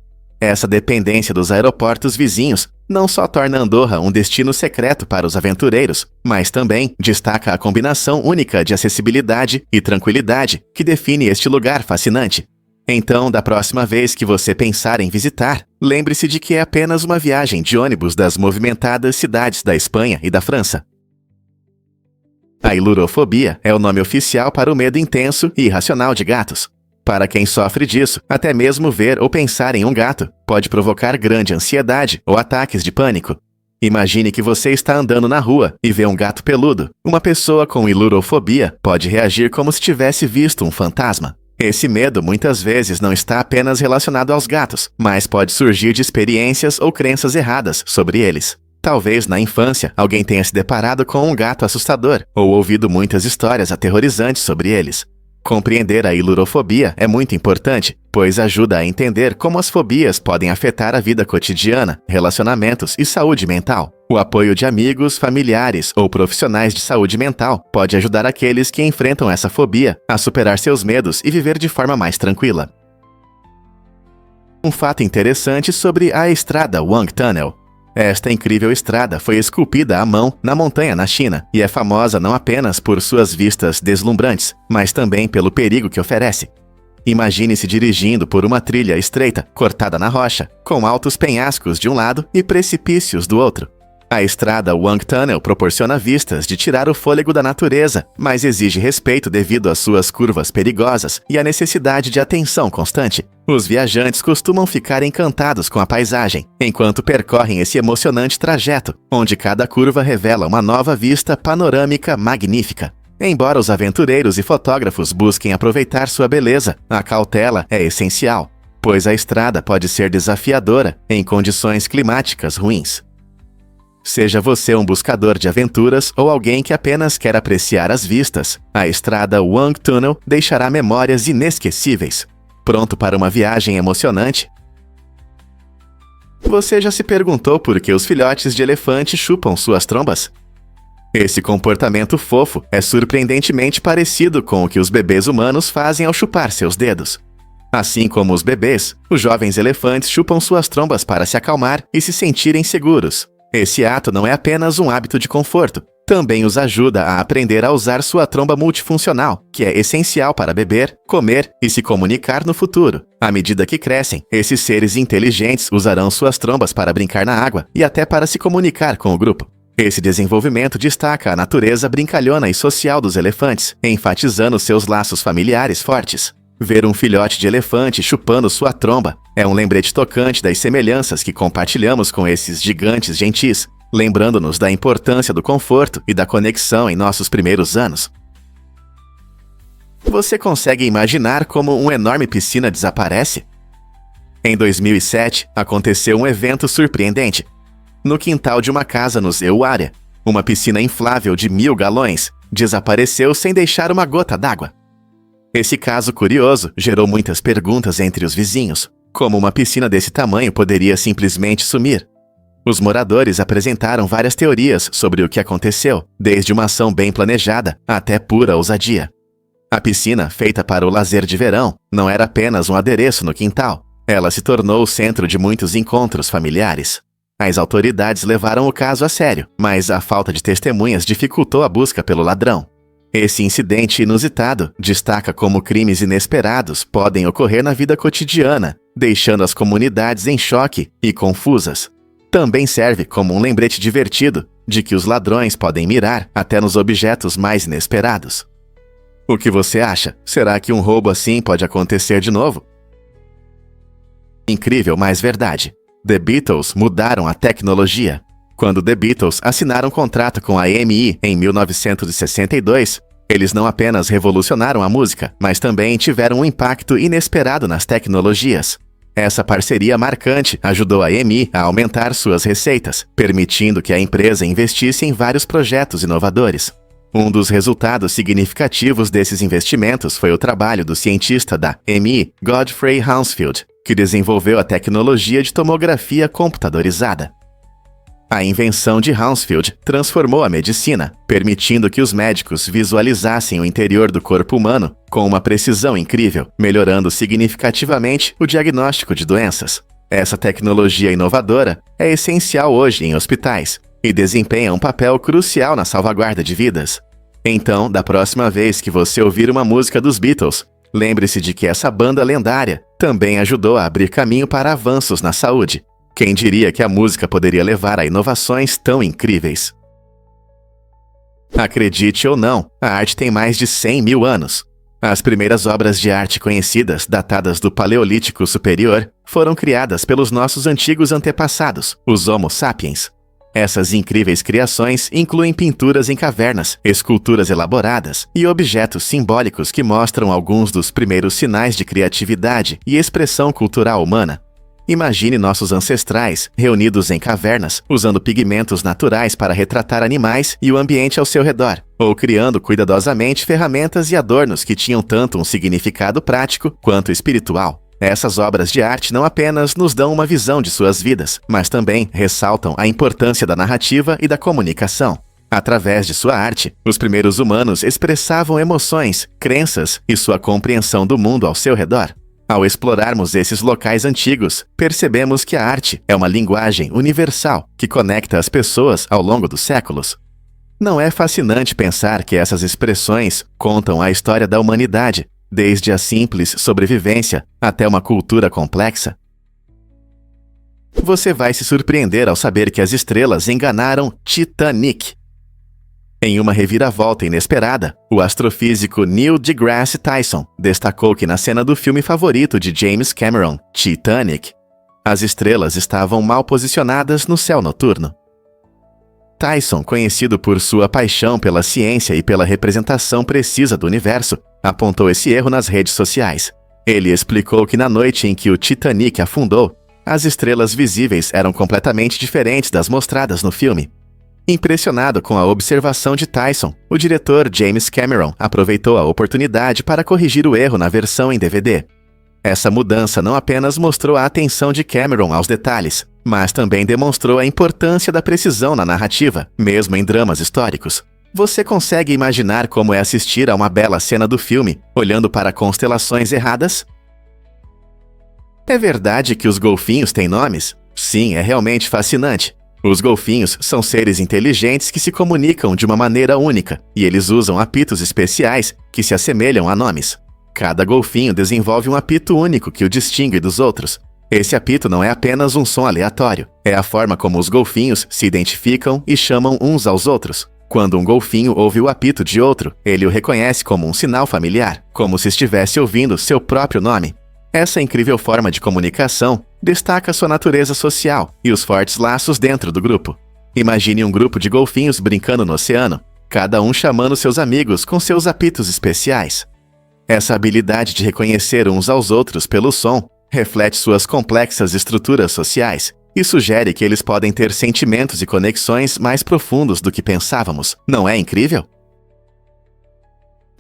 Essa dependência dos aeroportos vizinhos não só torna Andorra um destino secreto para os aventureiros, mas também destaca a combinação única de acessibilidade e tranquilidade que define este lugar fascinante. Então, da próxima vez que você pensar em visitar, lembre-se de que é apenas uma viagem de ônibus das movimentadas cidades da Espanha e da França. A ilurofobia é o nome oficial para o medo intenso e irracional de gatos. Para quem sofre disso, até mesmo ver ou pensar em um gato pode provocar grande ansiedade ou ataques de pânico. Imagine que você está andando na rua e vê um gato peludo. Uma pessoa com ilurofobia pode reagir como se tivesse visto um fantasma. Esse medo muitas vezes não está apenas relacionado aos gatos, mas pode surgir de experiências ou crenças erradas sobre eles. Talvez na infância alguém tenha se deparado com um gato assustador ou ouvido muitas histórias aterrorizantes sobre eles. Compreender a ilurofobia é muito importante, pois ajuda a entender como as fobias podem afetar a vida cotidiana, relacionamentos e saúde mental. O apoio de amigos, familiares ou profissionais de saúde mental pode ajudar aqueles que enfrentam essa fobia a superar seus medos e viver de forma mais tranquila. Um fato interessante sobre a estrada Wang Tunnel. Esta incrível estrada foi esculpida à mão na montanha na China e é famosa não apenas por suas vistas deslumbrantes, mas também pelo perigo que oferece. Imagine-se dirigindo por uma trilha estreita, cortada na rocha, com altos penhascos de um lado e precipícios do outro. A estrada Wang Tunnel proporciona vistas de tirar o fôlego da natureza, mas exige respeito devido às suas curvas perigosas e à necessidade de atenção constante. Os viajantes costumam ficar encantados com a paisagem, enquanto percorrem esse emocionante trajeto, onde cada curva revela uma nova vista panorâmica magnífica. Embora os aventureiros e fotógrafos busquem aproveitar sua beleza, a cautela é essencial, pois a estrada pode ser desafiadora em condições climáticas ruins. Seja você um buscador de aventuras ou alguém que apenas quer apreciar as vistas, a estrada Wang Tunnel deixará memórias inesquecíveis. Pronto para uma viagem emocionante? Você já se perguntou por que os filhotes de elefante chupam suas trombas? Esse comportamento fofo é surpreendentemente parecido com o que os bebês humanos fazem ao chupar seus dedos. Assim como os bebês, os jovens elefantes chupam suas trombas para se acalmar e se sentirem seguros. Esse ato não é apenas um hábito de conforto, também os ajuda a aprender a usar sua tromba multifuncional, que é essencial para beber, comer e se comunicar no futuro. À medida que crescem, esses seres inteligentes usarão suas trombas para brincar na água e até para se comunicar com o grupo. Esse desenvolvimento destaca a natureza brincalhona e social dos elefantes, enfatizando seus laços familiares fortes. Ver um filhote de elefante chupando sua tromba é um lembrete tocante das semelhanças que compartilhamos com esses gigantes gentis, lembrando-nos da importância do conforto e da conexão em nossos primeiros anos. Você consegue imaginar como uma enorme piscina desaparece? Em 2007, aconteceu um evento surpreendente. No quintal de uma casa nos Euária, uma piscina inflável de 1.000 galões desapareceu sem deixar uma gota d'água. Esse caso curioso gerou muitas perguntas entre os vizinhos. Como uma piscina desse tamanho poderia simplesmente sumir? Os moradores apresentaram várias teorias sobre o que aconteceu, desde uma ação bem planejada até pura ousadia. A piscina, feita para o lazer de verão, não era apenas um adereço no quintal. Ela se tornou o centro de muitos encontros familiares. As autoridades levaram o caso a sério, mas a falta de testemunhas dificultou a busca pelo ladrão. Esse incidente inusitado destaca como crimes inesperados podem ocorrer na vida cotidiana, deixando as comunidades em choque e confusas. Também serve como um lembrete divertido de que os ladrões podem mirar até nos objetos mais inesperados. O que você acha? Será que um roubo assim pode acontecer de novo? Incrível, mas verdade. The Beatles mudaram a tecnologia. Quando The Beatles assinaram um contrato com a EMI em 1962, eles não apenas revolucionaram a música, mas também tiveram um impacto inesperado nas tecnologias. Essa parceria marcante ajudou a EMI a aumentar suas receitas, permitindo que a empresa investisse em vários projetos inovadores. Um dos resultados significativos desses investimentos foi o trabalho do cientista da EMI, Godfrey Hounsfield, que desenvolveu a tecnologia de tomografia computadorizada. A invenção de Hounsfield transformou a medicina, permitindo que os médicos visualizassem o interior do corpo humano com uma precisão incrível, melhorando significativamente o diagnóstico de doenças. Essa tecnologia inovadora é essencial hoje em hospitais e desempenha um papel crucial na salvaguarda de vidas. Então, da próxima vez que você ouvir uma música dos Beatles, lembre-se de que essa banda lendária também ajudou a abrir caminho para avanços na saúde. Quem diria que a música poderia levar a inovações tão incríveis? Acredite ou não, a arte tem mais de 100 mil anos. As primeiras obras de arte conhecidas, datadas do Paleolítico Superior, foram criadas pelos nossos antigos antepassados, os Homo sapiens. Essas incríveis criações incluem pinturas em cavernas, esculturas elaboradas e objetos simbólicos que mostram alguns dos primeiros sinais de criatividade e expressão cultural humana. Imagine nossos ancestrais reunidos em cavernas, usando pigmentos naturais para retratar animais e o ambiente ao seu redor, ou criando cuidadosamente ferramentas e adornos que tinham tanto um significado prático quanto espiritual. Essas obras de arte não apenas nos dão uma visão de suas vidas, mas também ressaltam a importância da narrativa e da comunicação. Através de sua arte, os primeiros humanos expressavam emoções, crenças e sua compreensão do mundo ao seu redor. Ao explorarmos esses locais antigos, percebemos que a arte é uma linguagem universal que conecta as pessoas ao longo dos séculos. Não é fascinante pensar que essas expressões contam a história da humanidade, desde a simples sobrevivência até uma cultura complexa? Você vai se surpreender ao saber que as estrelas enganaram Titanic. Em uma reviravolta inesperada, o astrofísico Neil deGrasse Tyson destacou que na cena do filme favorito de James Cameron, Titanic, as estrelas estavam mal posicionadas no céu noturno. Tyson, conhecido por sua paixão pela ciência e pela representação precisa do universo, apontou esse erro nas redes sociais. Ele explicou que na noite em que o Titanic afundou, as estrelas visíveis eram completamente diferentes das mostradas no filme. Impressionado com a observação de Tyson, o diretor James Cameron aproveitou a oportunidade para corrigir o erro na versão em DVD. Essa mudança não apenas mostrou a atenção de Cameron aos detalhes, mas também demonstrou a importância da precisão na narrativa, mesmo em dramas históricos. Você consegue imaginar como é assistir a uma bela cena do filme, olhando para constelações erradas? É verdade que os golfinhos têm nomes? Sim, é realmente fascinante. Os golfinhos são seres inteligentes que se comunicam de uma maneira única, e eles usam apitos especiais que se assemelham a nomes. Cada golfinho desenvolve um apito único que o distingue dos outros. Esse apito não é apenas um som aleatório, é a forma como os golfinhos se identificam e chamam uns aos outros. Quando um golfinho ouve o apito de outro, ele o reconhece como um sinal familiar, como se estivesse ouvindo seu próprio nome. Essa incrível forma de comunicação destaca sua natureza social e os fortes laços dentro do grupo. Imagine um grupo de golfinhos brincando no oceano, cada um chamando seus amigos com seus apitos especiais. Essa habilidade de reconhecer uns aos outros pelo som reflete suas complexas estruturas sociais e sugere que eles podem ter sentimentos e conexões mais profundos do que pensávamos. Não é incrível?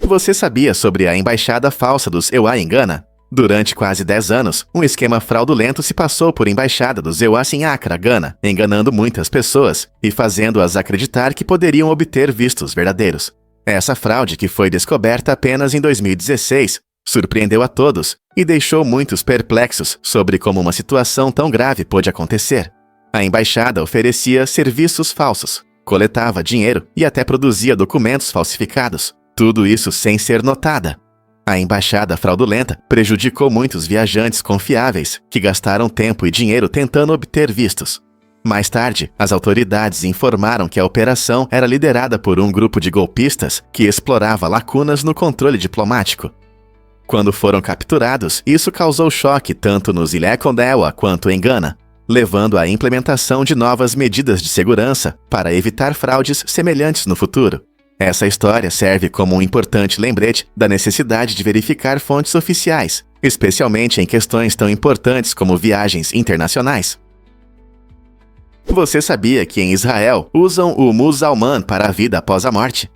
Você sabia sobre a embaixada falsa dos Ewa em Gana? Durante quase 10 anos, um esquema fraudulento se passou por embaixada dos Ewa em Accra, Gana, enganando muitas pessoas e fazendo-as acreditar que poderiam obter vistos verdadeiros. Essa fraude, que foi descoberta apenas em 2016, surpreendeu a todos e deixou muitos perplexos sobre como uma situação tão grave pôde acontecer. A embaixada oferecia serviços falsos, coletava dinheiro e até produzia documentos falsificados, tudo isso sem ser notada. A embaixada fraudulenta prejudicou muitos viajantes confiáveis que gastaram tempo e dinheiro tentando obter vistos. Mais tarde, as autoridades informaram que a operação era liderada por um grupo de golpistas que explorava lacunas no controle diplomático. Quando foram capturados, isso causou choque tanto nos Ilha Condewa quanto em Gana, levando à implementação de novas medidas de segurança para evitar fraudes semelhantes no futuro. Essa história serve como um importante lembrete da necessidade de verificar fontes oficiais, especialmente em questões tão importantes como viagens internacionais. Você sabia que em Israel usam o muçulmano para a vida após a morte?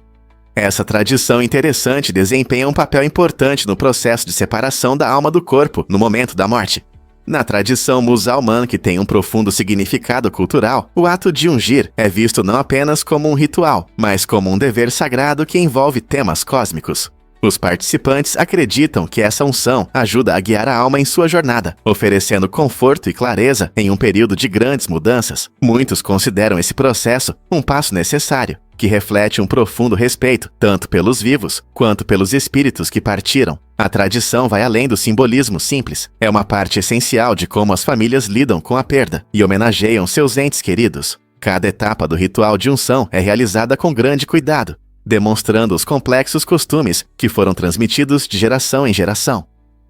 Essa tradição interessante desempenha um papel importante no processo de separação da alma do corpo no momento da morte. Na tradição muçulmana, que tem um profundo significado cultural, o ato de ungir é visto não apenas como um ritual, mas como um dever sagrado que envolve temas cósmicos. Os participantes acreditam que essa unção ajuda a guiar a alma em sua jornada, oferecendo conforto e clareza em um período de grandes mudanças. Muitos consideram esse processo um passo necessário, que reflete um profundo respeito tanto pelos vivos quanto pelos espíritos que partiram. A tradição vai além do simbolismo simples. É uma parte essencial de como as famílias lidam com a perda e homenageiam seus entes queridos. Cada etapa do ritual de unção é realizada com grande cuidado, demonstrando os complexos costumes que foram transmitidos de geração em geração.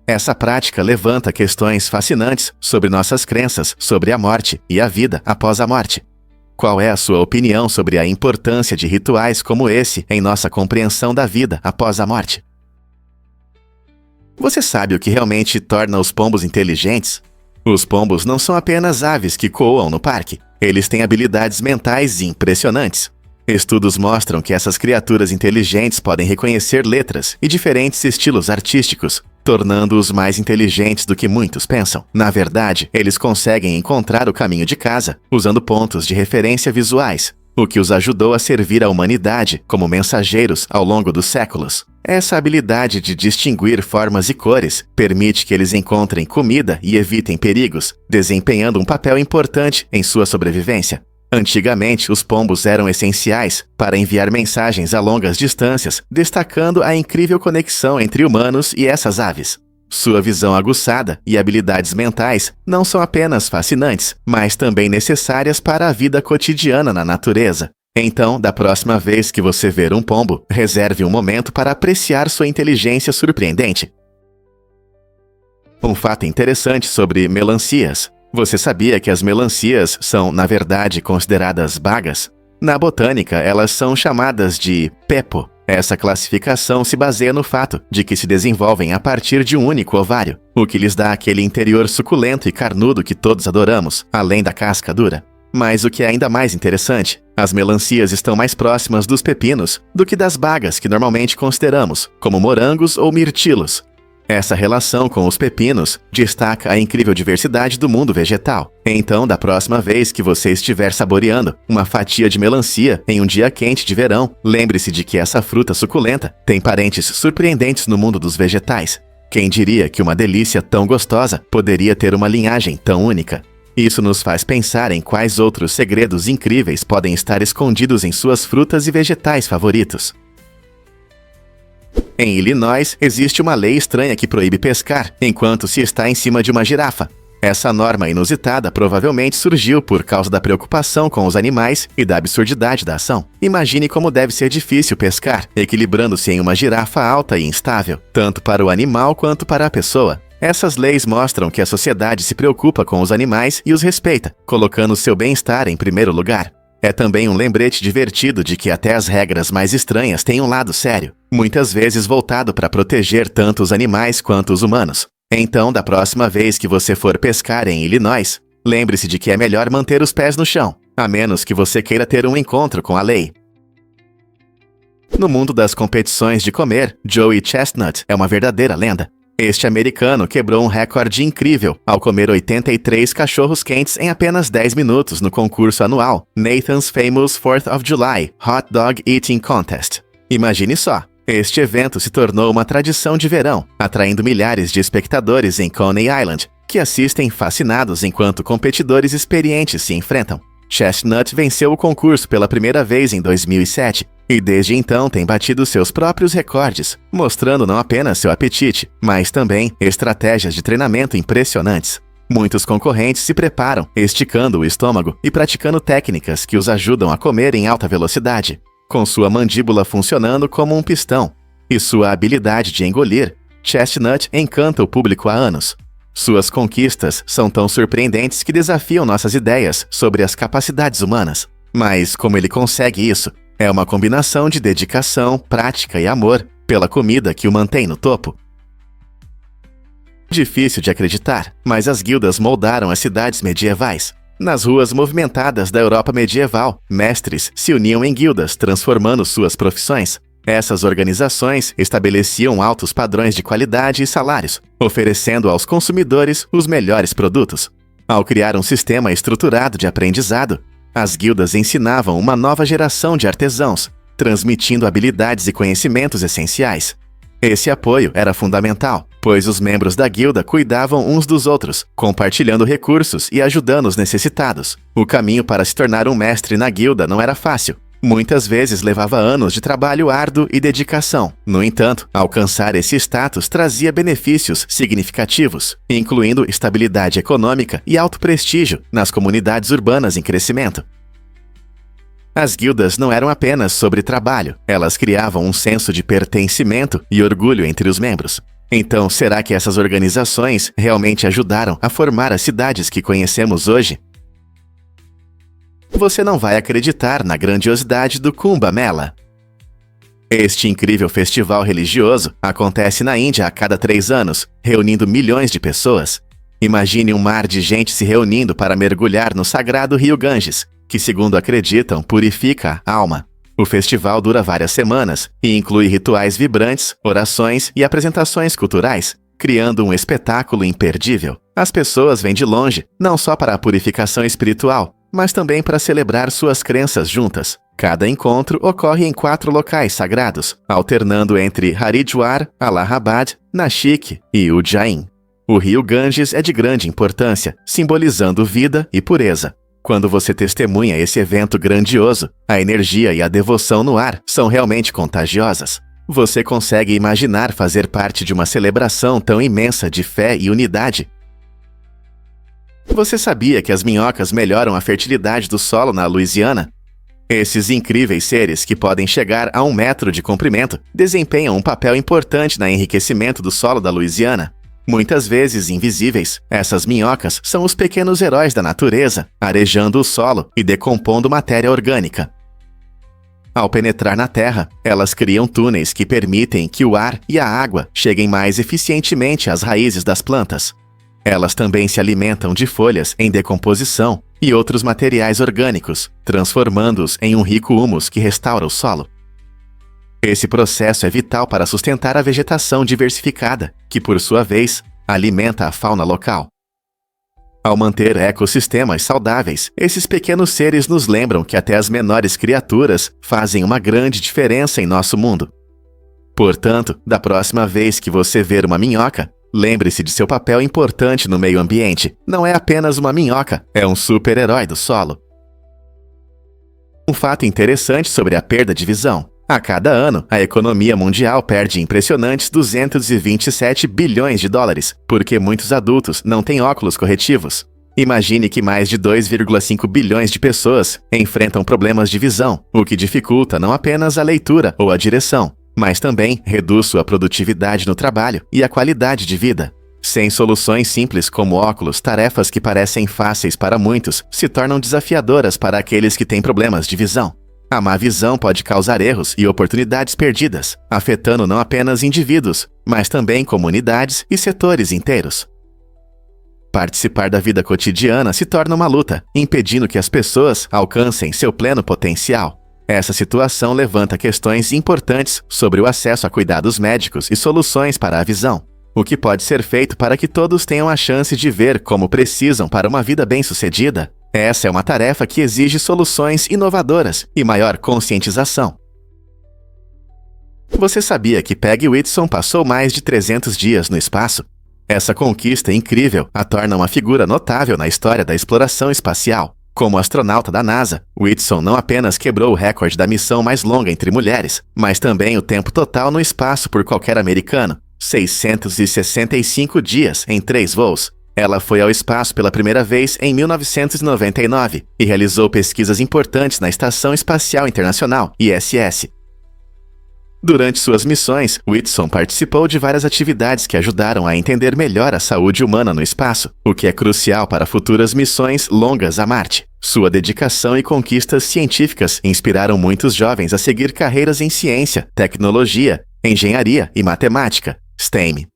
Essa prática levanta questões fascinantes sobre nossas crenças sobre a morte e a vida após a morte. Qual é a sua opinião sobre a importância de rituais como esse em nossa compreensão da vida após a morte? Você sabe o que realmente torna os pombos inteligentes? Os pombos não são apenas aves que voam no parque. Eles têm habilidades mentais impressionantes. Estudos mostram que essas criaturas inteligentes podem reconhecer letras e diferentes estilos artísticos, tornando-os mais inteligentes do que muitos pensam. Na verdade, eles conseguem encontrar o caminho de casa usando pontos de referência visuais, o que os ajudou a servir à humanidade como mensageiros ao longo dos séculos. Essa habilidade de distinguir formas e cores permite que eles encontrem comida e evitem perigos, desempenhando um papel importante em sua sobrevivência. Antigamente, os pombos eram essenciais para enviar mensagens a longas distâncias, destacando a incrível conexão entre humanos e essas aves. Sua visão aguçada e habilidades mentais não são apenas fascinantes, mas também necessárias para a vida cotidiana na natureza. Então, da próxima vez que você ver um pombo, reserve um momento para apreciar sua inteligência surpreendente. Um fato interessante sobre melancias. Você sabia que as melancias são, na verdade, consideradas bagas? Na botânica, elas são chamadas de pepo. Essa classificação se baseia no fato de que se desenvolvem a partir de um único ovário, o que lhes dá aquele interior suculento e carnudo que todos adoramos, além da casca dura. Mas o que é ainda mais interessante, as melancias estão mais próximas dos pepinos do que das bagas que normalmente consideramos, como morangos ou mirtilos. Essa relação com os pepinos destaca a incrível diversidade do mundo vegetal. Então, da próxima vez que você estiver saboreando uma fatia de melancia em um dia quente de verão, lembre-se de que essa fruta suculenta tem parentes surpreendentes no mundo dos vegetais. Quem diria que uma delícia tão gostosa poderia ter uma linhagem tão única? Isso nos faz pensar em quais outros segredos incríveis podem estar escondidos em suas frutas e vegetais favoritos. Em Illinois, existe uma lei estranha que proíbe pescar enquanto se está em cima de uma girafa. Essa norma inusitada provavelmente surgiu por causa da preocupação com os animais e da absurdidade da ação. Imagine como deve ser difícil pescar, equilibrando-se em uma girafa alta e instável, tanto para o animal quanto para a pessoa. Essas leis mostram que a sociedade se preocupa com os animais e os respeita, colocando seu bem-estar em primeiro lugar. É também um lembrete divertido de que até as regras mais estranhas têm um lado sério, muitas vezes voltado para proteger tanto os animais quanto os humanos. Então, da próxima vez que você for pescar em Illinois, lembre-se de que é melhor manter os pés no chão, a menos que você queira ter um encontro com a lei. No mundo das competições de comer, Joey Chestnut é uma verdadeira lenda. Este americano quebrou um recorde incrível ao comer 83 cachorros quentes em apenas 10 minutos no concurso anual Nathan's Famous 4th of July Hot Dog Eating Contest. Imagine só, este evento se tornou uma tradição de verão, atraindo milhares de espectadores em Coney Island, que assistem fascinados enquanto competidores experientes se enfrentam. Chestnut venceu o concurso pela primeira vez em 2007 e desde então tem batido seus próprios recordes, mostrando não apenas seu apetite, mas também estratégias de treinamento impressionantes. Muitos concorrentes se preparam, esticando o estômago e praticando técnicas que os ajudam a comer em alta velocidade, com sua mandíbula funcionando como um pistão. E sua habilidade de engolir, Chestnut encanta o público há anos. Suas conquistas são tão surpreendentes que desafiam nossas ideias sobre as capacidades humanas. Mas como ele consegue isso? É uma combinação de dedicação, prática e amor pela comida que o mantém no topo. Difícil de acreditar, mas as guildas moldaram as cidades medievais. Nas ruas movimentadas da Europa medieval, mestres se uniam em guildas, transformando suas profissões. Essas organizações estabeleciam altos padrões de qualidade e salários, oferecendo aos consumidores os melhores produtos. Ao criar um sistema estruturado de aprendizado, as guildas ensinavam uma nova geração de artesãos, transmitindo habilidades e conhecimentos essenciais. Esse apoio era fundamental, pois os membros da guilda cuidavam uns dos outros, compartilhando recursos e ajudando os necessitados. O caminho para se tornar um mestre na guilda não era fácil. Muitas vezes levava anos de trabalho árduo e dedicação. No entanto, alcançar esse status trazia benefícios significativos, incluindo estabilidade econômica e alto prestígio nas comunidades urbanas em crescimento. As guildas não eram apenas sobre trabalho, elas criavam um senso de pertencimento e orgulho entre os membros. Então, será que essas organizações realmente ajudaram a formar as cidades que conhecemos hoje? Você não vai acreditar na grandiosidade do Kumbh Mela. Este incrível festival religioso acontece na Índia a cada 3 anos, reunindo milhões de pessoas. Imagine um mar de gente se reunindo para mergulhar no sagrado rio Ganges, que, segundo acreditam, purifica a alma. O festival dura várias semanas e inclui rituais vibrantes, orações e apresentações culturais, criando um espetáculo imperdível. As pessoas vêm de longe, não só para a purificação espiritual, mas também para celebrar suas crenças juntas. Cada encontro ocorre em 4 locais sagrados, alternando entre Haridwar, Allahabad, Nashik e Ujjain. O rio Ganges é de grande importância, simbolizando vida e pureza. Quando você testemunha esse evento grandioso, a energia e a devoção no ar são realmente contagiosas. Você consegue imaginar fazer parte de uma celebração tão imensa de fé e unidade? Você sabia que as minhocas melhoram a fertilidade do solo na Louisiana? Esses incríveis seres, que podem chegar a 1 metro de comprimento, desempenham um papel importante no enriquecimento do solo da Louisiana. Muitas vezes invisíveis, essas minhocas são os pequenos heróis da natureza, arejando o solo e decompondo matéria orgânica. Ao penetrar na terra, elas criam túneis que permitem que o ar e a água cheguem mais eficientemente às raízes das plantas. Elas também se alimentam de folhas em decomposição e outros materiais orgânicos, transformando-os em um rico humus que restaura o solo. Esse processo é vital para sustentar a vegetação diversificada, que, por sua vez, alimenta a fauna local. Ao manter ecossistemas saudáveis, esses pequenos seres nos lembram que até as menores criaturas fazem uma grande diferença em nosso mundo. Portanto, da próxima vez que você ver uma minhoca, lembre-se de seu papel importante no meio ambiente. Não é apenas uma minhoca, é um super-herói do solo. Um fato interessante sobre a perda de visão. A cada ano, a economia mundial perde impressionantes 227 bilhões de dólares, porque muitos adultos não têm óculos corretivos. Imagine que mais de 2,5 bilhões de pessoas enfrentam problemas de visão, o que dificulta não apenas a leitura ou a direção, mas também reduz sua produtividade no trabalho e a qualidade de vida. Sem soluções simples como óculos, tarefas que parecem fáceis para muitos se tornam desafiadoras para aqueles que têm problemas de visão. A má visão pode causar erros e oportunidades perdidas, afetando não apenas indivíduos, mas também comunidades e setores inteiros. Participar da vida cotidiana se torna uma luta, impedindo que as pessoas alcancem seu pleno potencial. Essa situação levanta questões importantes sobre o acesso a cuidados médicos e soluções para a visão. O que pode ser feito para que todos tenham a chance de ver como precisam para uma vida bem-sucedida? Essa é uma tarefa que exige soluções inovadoras e maior conscientização. Você sabia que Peggy Whitson passou mais de 300 dias no espaço? Essa conquista incrível a torna uma figura notável na história da exploração espacial. Como astronauta da NASA, Whitson não apenas quebrou o recorde da missão mais longa entre mulheres, mas também o tempo total no espaço por qualquer americano, 665 dias em 3 voos. Ela foi ao espaço pela primeira vez em 1999 e realizou pesquisas importantes na Estação Espacial Internacional, ISS. Durante suas missões, Whitson participou de várias atividades que ajudaram a entender melhor a saúde humana no espaço, o que é crucial para futuras missões longas a Marte. Sua dedicação e conquistas científicas inspiraram muitos jovens a seguir carreiras em ciência, tecnologia, engenharia e matemática, STEM.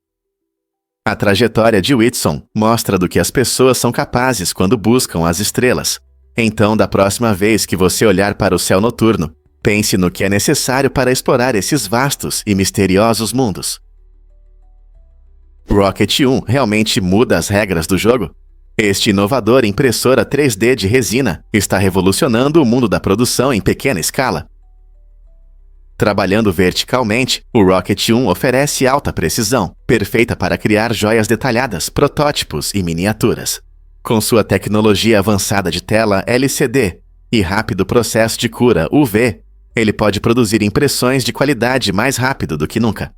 A trajetória de Whitson mostra do que as pessoas são capazes quando buscam as estrelas. Então, da próxima vez que você olhar para o céu noturno, pense no que é necessário para explorar esses vastos e misteriosos mundos. Rocket 1 realmente muda as regras do jogo? Este inovador impressora 3D de resina está revolucionando o mundo da produção em pequena escala. Trabalhando verticalmente, o Rocket 1 oferece alta precisão, perfeita para criar joias detalhadas, protótipos e miniaturas. Com sua tecnologia avançada de tela LCD e rápido processo de cura UV, ele pode produzir impressões de qualidade mais rápido do que nunca.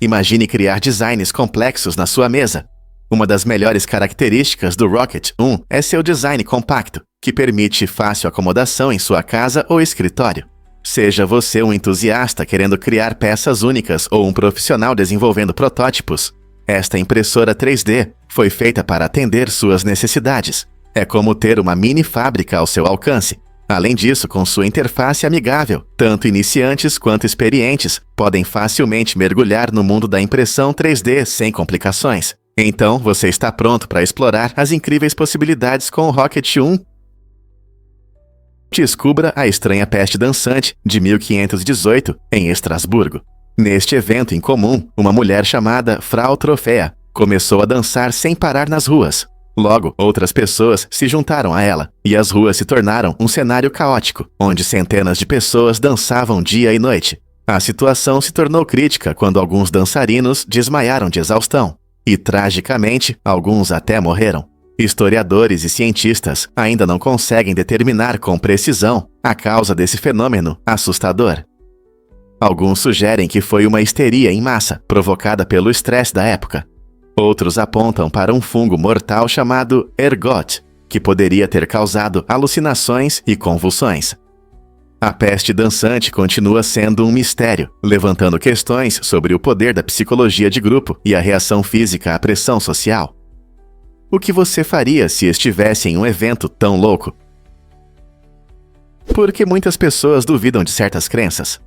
Imagine criar designs complexos na sua mesa. Uma das melhores características do Rocket 1 é seu design compacto, que permite fácil acomodação em sua casa ou escritório. Seja você um entusiasta querendo criar peças únicas ou um profissional desenvolvendo protótipos, esta impressora 3D foi feita para atender suas necessidades. É como ter uma mini fábrica ao seu alcance. Além disso, com sua interface amigável, tanto iniciantes quanto experientes podem facilmente mergulhar no mundo da impressão 3D sem complicações. Então, você está pronto para explorar as incríveis possibilidades com o Rocket 1? Descubra a estranha peste dançante de 1518 em Estrasburgo. Neste evento incomum, uma mulher chamada Frau Trofea começou a dançar sem parar nas ruas. Logo, outras pessoas se juntaram a ela, e as ruas se tornaram um cenário caótico, onde centenas de pessoas dançavam dia e noite. A situação se tornou crítica quando alguns dançarinos desmaiaram de exaustão, e, tragicamente, alguns até morreram. Historiadores e cientistas ainda não conseguem determinar com precisão a causa desse fenômeno assustador. Alguns sugerem que foi uma histeria em massa, provocada pelo estresse da época. Outros apontam para um fungo mortal chamado ergot, que poderia ter causado alucinações e convulsões. A peste dançante continua sendo um mistério, levantando questões sobre o poder da psicologia de grupo e a reação física à pressão social. O que você faria se estivesse em um evento tão louco? Por que muitas pessoas duvidam de certas crenças?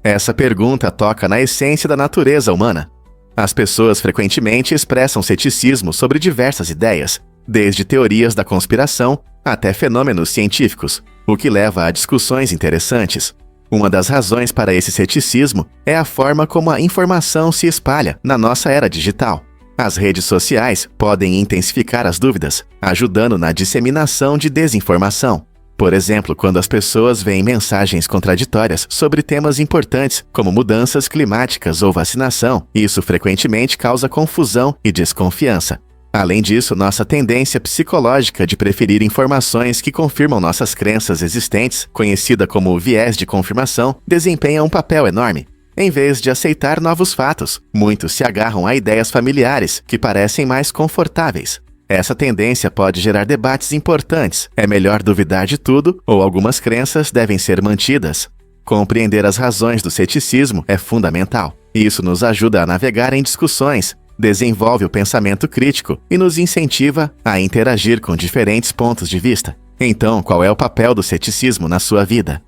Essa pergunta toca na essência da natureza humana. As pessoas frequentemente expressam ceticismo sobre diversas ideias, desde teorias da conspiração até fenômenos científicos, o que leva a discussões interessantes. Uma das razões para esse ceticismo é a forma como a informação se espalha na nossa era digital. As redes sociais podem intensificar as dúvidas, ajudando na disseminação de desinformação. Por exemplo, quando as pessoas veem mensagens contraditórias sobre temas importantes, como mudanças climáticas ou vacinação, isso frequentemente causa confusão e desconfiança. Além disso, nossa tendência psicológica de preferir informações que confirmam nossas crenças existentes, conhecida como viés de confirmação, desempenha um papel enorme. Em vez de aceitar novos fatos, muitos se agarram a ideias familiares que parecem mais confortáveis. Essa tendência pode gerar debates importantes. É melhor duvidar de tudo ou algumas crenças devem ser mantidas? Compreender as razões do ceticismo é fundamental. Isso nos ajuda a navegar em discussões, desenvolve o pensamento crítico e nos incentiva a interagir com diferentes pontos de vista. Então, qual é o papel do ceticismo na sua vida?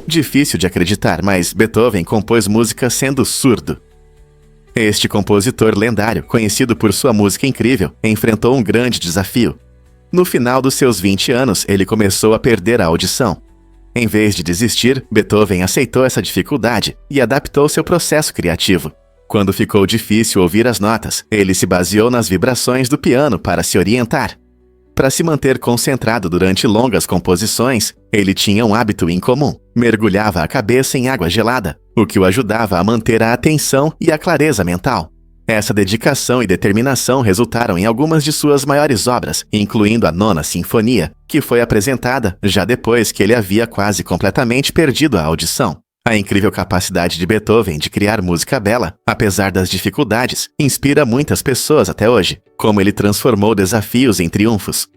Difícil de acreditar, mas Beethoven compôs música sendo surdo. Este compositor lendário, conhecido por sua música incrível, enfrentou um grande desafio. No final dos seus 20 anos, ele começou a perder a audição. Em vez de desistir, Beethoven aceitou essa dificuldade e adaptou seu processo criativo. Quando ficou difícil ouvir as notas, ele se baseou nas vibrações do piano para se orientar. Para se manter concentrado durante longas composições, ele tinha um hábito incomum: mergulhava a cabeça em água gelada, o que o ajudava a manter a atenção e a clareza mental. Essa dedicação e determinação resultaram em algumas de suas maiores obras, incluindo a Nona Sinfonia, que foi apresentada já depois que ele havia quase completamente perdido a audição. A incrível capacidade de Beethoven de criar música bela, apesar das dificuldades, inspira muitas pessoas até hoje, como ele transformou desafios em triunfos.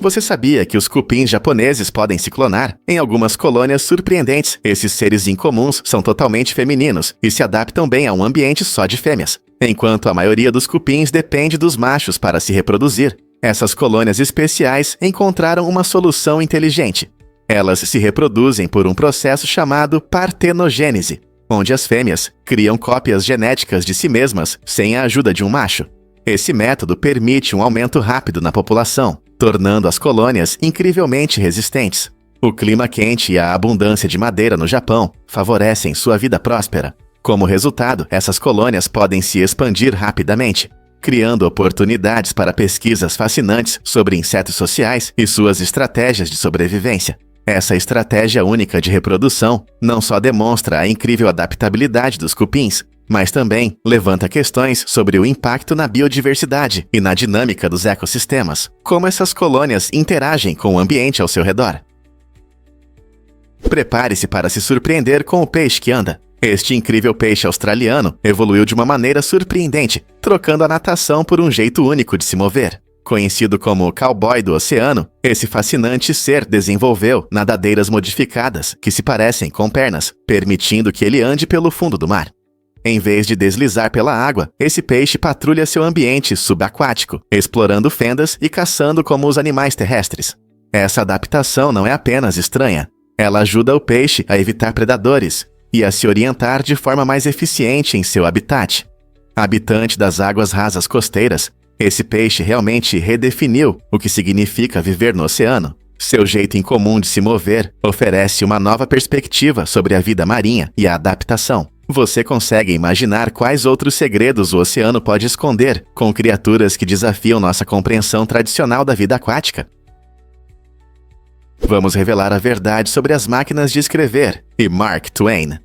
Você sabia que os cupins japoneses podem se clonar? Em algumas colônias surpreendentes, esses seres incomuns são totalmente femininos e se adaptam bem a um ambiente só de fêmeas, enquanto a maioria dos cupins depende dos machos para se reproduzir. Essas colônias especiais encontraram uma solução inteligente. Elas se reproduzem por um processo chamado partenogênese, onde as fêmeas criam cópias genéticas de si mesmas sem a ajuda de um macho. Esse método permite um aumento rápido na população, tornando as colônias incrivelmente resistentes. O clima quente e a abundância de madeira no Japão favorecem sua vida próspera. Como resultado, essas colônias podem se expandir rapidamente, criando oportunidades para pesquisas fascinantes sobre insetos sociais e suas estratégias de sobrevivência. Essa estratégia única de reprodução não só demonstra a incrível adaptabilidade dos cupins, mas também levanta questões sobre o impacto na biodiversidade e na dinâmica dos ecossistemas, como essas colônias interagem com o ambiente ao seu redor. Prepare-se para se surpreender com o peixe que anda. Este incrível peixe australiano evoluiu de uma maneira surpreendente, trocando a natação por um jeito único de se mover. Conhecido como cowboy do oceano, esse fascinante ser desenvolveu nadadeiras modificadas que se parecem com pernas, permitindo que ele ande pelo fundo do mar. Em vez de deslizar pela água, esse peixe patrulha seu ambiente subaquático, explorando fendas e caçando como os animais terrestres. Essa adaptação não é apenas estranha, ela ajuda o peixe a evitar predadores e a se orientar de forma mais eficiente em seu habitat. Habitante das águas rasas costeiras, esse peixe realmente redefiniu o que significa viver no oceano. Seu jeito incomum de se mover oferece uma nova perspectiva sobre a vida marinha e a adaptação. Você consegue imaginar quais outros segredos o oceano pode esconder com criaturas que desafiam nossa compreensão tradicional da vida aquática? Vamos revelar a verdade sobre as máquinas de escrever e Mark Twain.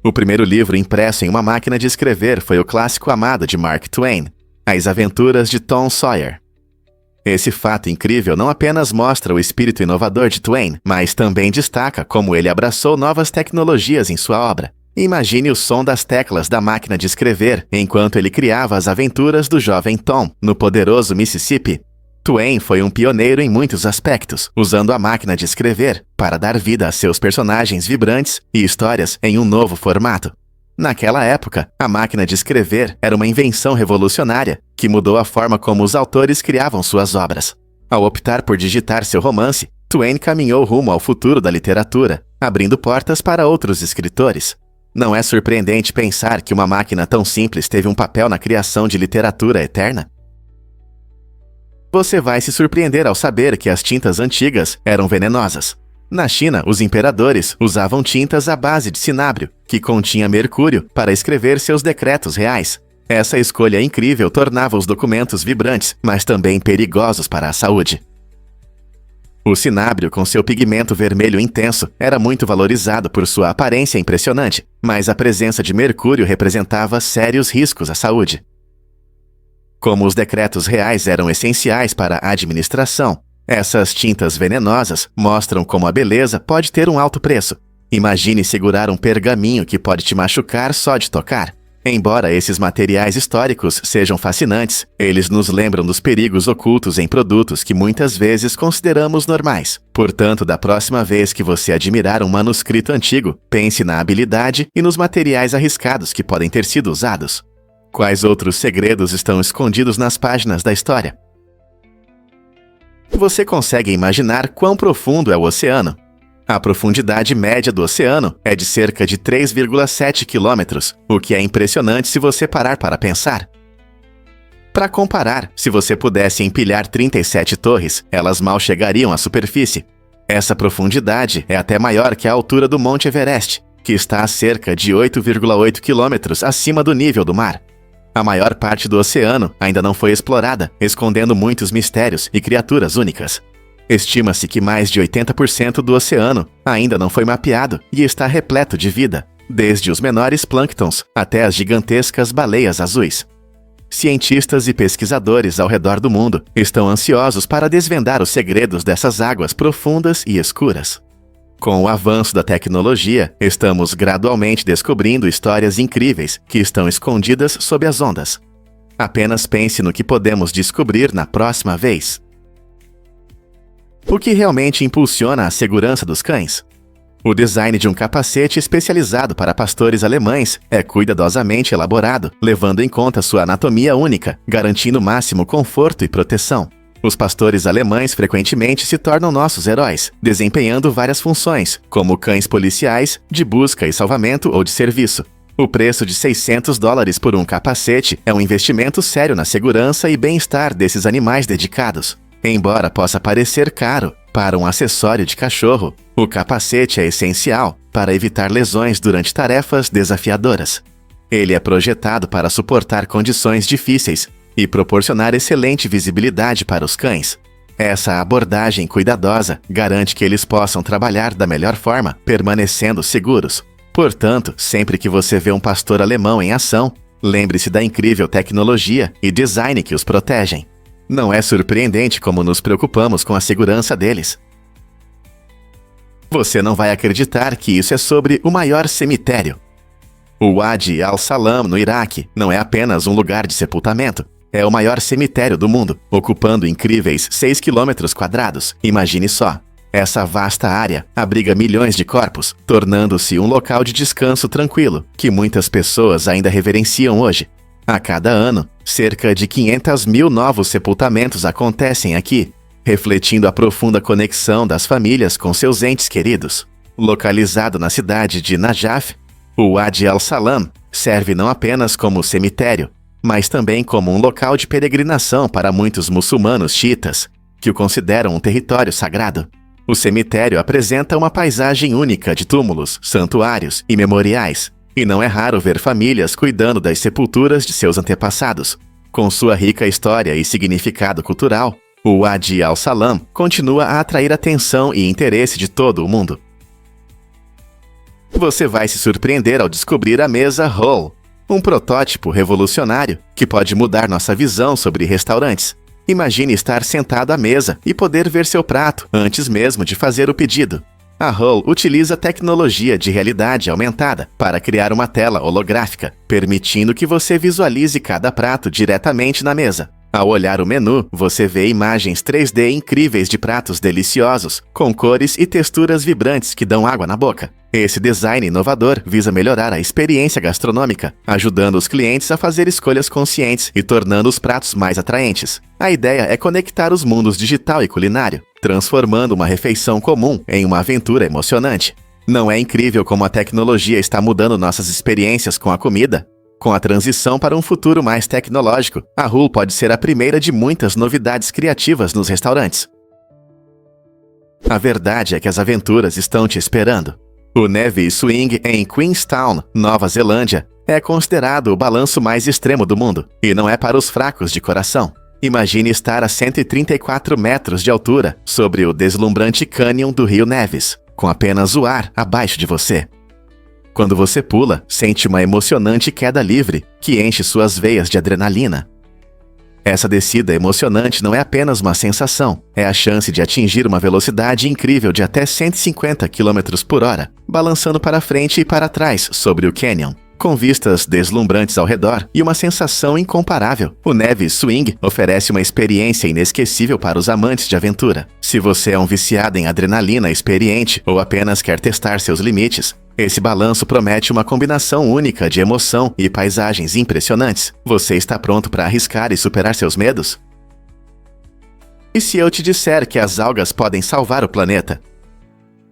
O primeiro livro impresso em uma máquina de escrever foi o clássico amado de Mark Twain, As Aventuras de Tom Sawyer. Esse fato incrível não apenas mostra o espírito inovador de Twain, mas também destaca como ele abraçou novas tecnologias em sua obra. Imagine o som das teclas da máquina de escrever enquanto ele criava as aventuras do jovem Tom no poderoso Mississippi. Twain foi um pioneiro em muitos aspectos, usando a máquina de escrever para dar vida a seus personagens vibrantes e histórias em um novo formato. Naquela época, a máquina de escrever era uma invenção revolucionária que mudou a forma como os autores criavam suas obras. Ao optar por digitar seu romance, Twain caminhou rumo ao futuro da literatura, abrindo portas para outros escritores. Não é surpreendente pensar que uma máquina tão simples teve um papel na criação de literatura eterna? Você vai se surpreender ao saber que as tintas antigas eram venenosas. Na China, os imperadores usavam tintas à base de cinábrio, que continha mercúrio, para escrever seus decretos reais. Essa escolha incrível tornava os documentos vibrantes, mas também perigosos para a saúde. O cinábrio, com seu pigmento vermelho intenso, era muito valorizado por sua aparência impressionante, mas a presença de mercúrio representava sérios riscos à saúde. Como os decretos reais eram essenciais para a administração, essas tintas venenosas mostram como a beleza pode ter um alto preço. Imagine segurar um pergaminho que pode te machucar só de tocar. Embora esses materiais históricos sejam fascinantes, eles nos lembram dos perigos ocultos em produtos que muitas vezes consideramos normais. Portanto, da próxima vez que você admirar um manuscrito antigo, pense na habilidade e nos materiais arriscados que podem ter sido usados. Quais outros segredos estão escondidos nas páginas da história? Você consegue imaginar quão profundo é o oceano? A profundidade média do oceano é de cerca de 3,7 quilômetros, o que é impressionante se você parar para pensar. Para comparar, se você pudesse empilhar 37 torres, elas mal chegariam à superfície. Essa profundidade é até maior que a altura do Monte Everest, que está a cerca de 8,8 quilômetros acima do nível do mar. A maior parte do oceano ainda não foi explorada, escondendo muitos mistérios e criaturas únicas. Estima-se que mais de 80% do oceano ainda não foi mapeado e está repleto de vida, desde os menores plânctons até as gigantescas baleias azuis. Cientistas e pesquisadores ao redor do mundo estão ansiosos para desvendar os segredos dessas águas profundas e escuras. Com o avanço da tecnologia, estamos gradualmente descobrindo histórias incríveis que estão escondidas sob as ondas. Apenas pense no que podemos descobrir na próxima vez. O que realmente impulsiona a segurança dos cães? O design de um capacete especializado para pastores alemães é cuidadosamente elaborado, levando em conta sua anatomia única, garantindo máximo conforto e proteção. Os pastores alemães frequentemente se tornam nossos heróis, desempenhando várias funções, como cães policiais, de busca e salvamento ou de serviço. O preço de $600 por um capacete é um investimento sério na segurança e bem-estar desses animais dedicados. Embora possa parecer caro para um acessório de cachorro, o capacete é essencial para evitar lesões durante tarefas desafiadoras. Ele é projetado para suportar condições difíceis e proporcionar excelente visibilidade para os cães. Essa abordagem cuidadosa garante que eles possam trabalhar da melhor forma, permanecendo seguros. Portanto, sempre que você vê um pastor alemão em ação, lembre-se da incrível tecnologia e design que os protegem. Não é surpreendente como nos preocupamos com a segurança deles. Você não vai acreditar que isso é sobre o maior cemitério. O Wadi al-Salam, no Iraque, não é apenas um lugar de sepultamento. É o maior cemitério do mundo, ocupando incríveis 6 km². Imagine só. Essa vasta área abriga milhões de corpos, tornando-se um local de descanso tranquilo, que muitas pessoas ainda reverenciam hoje. A cada ano, cerca de 500 mil novos sepultamentos acontecem aqui, refletindo a profunda conexão das famílias com seus entes queridos. Localizado na cidade de Najaf, o Wadi al-Salam serve não apenas como cemitério, mas também como um local de peregrinação para muitos muçulmanos xiitas, que o consideram um território sagrado. O cemitério apresenta uma paisagem única de túmulos, santuários e memoriais, e não é raro ver famílias cuidando das sepulturas de seus antepassados. Com sua rica história e significado cultural, o Wadi al-Salam continua a atrair atenção e interesse de todo o mundo. Você vai se surpreender ao descobrir a mesa Hall, um protótipo revolucionário que pode mudar nossa visão sobre restaurantes. Imagine estar sentado à mesa e poder ver seu prato antes mesmo de fazer o pedido. A Hall utiliza tecnologia de realidade aumentada para criar uma tela holográfica, permitindo que você visualize cada prato diretamente na mesa. Ao olhar o menu, você vê imagens 3D incríveis de pratos deliciosos, com cores e texturas vibrantes que dão água na boca. Esse design inovador visa melhorar a experiência gastronômica, ajudando os clientes a fazer escolhas conscientes e tornando os pratos mais atraentes. A ideia é conectar os mundos digital e culinário, transformando uma refeição comum em uma aventura emocionante. Não é incrível como a tecnologia está mudando nossas experiências com a comida? Com a transição para um futuro mais tecnológico, a Hull pode ser a primeira de muitas novidades criativas nos restaurantes. A verdade é que as aventuras estão te esperando. O Neve Swing em Queenstown, Nova Zelândia, é considerado o balanço mais extremo do mundo, e não é para os fracos de coração. Imagine estar a 134 metros de altura sobre o deslumbrante cânion do rio Nevis, com apenas o ar abaixo de você. Quando você pula, sente uma emocionante queda livre que enche suas veias de adrenalina. Essa descida emocionante não é apenas uma sensação, é a chance de atingir uma velocidade incrível de até 150 km/h, balançando para frente e para trás sobre o canyon. Com vistas deslumbrantes ao redor e uma sensação incomparável, o Neve Swing oferece uma experiência inesquecível para os amantes de aventura. Se você é um viciado em adrenalina experiente ou apenas quer testar seus limites, esse balanço promete uma combinação única de emoção e paisagens impressionantes. Você está pronto para arriscar e superar seus medos? E se eu te disser que as algas podem salvar o planeta?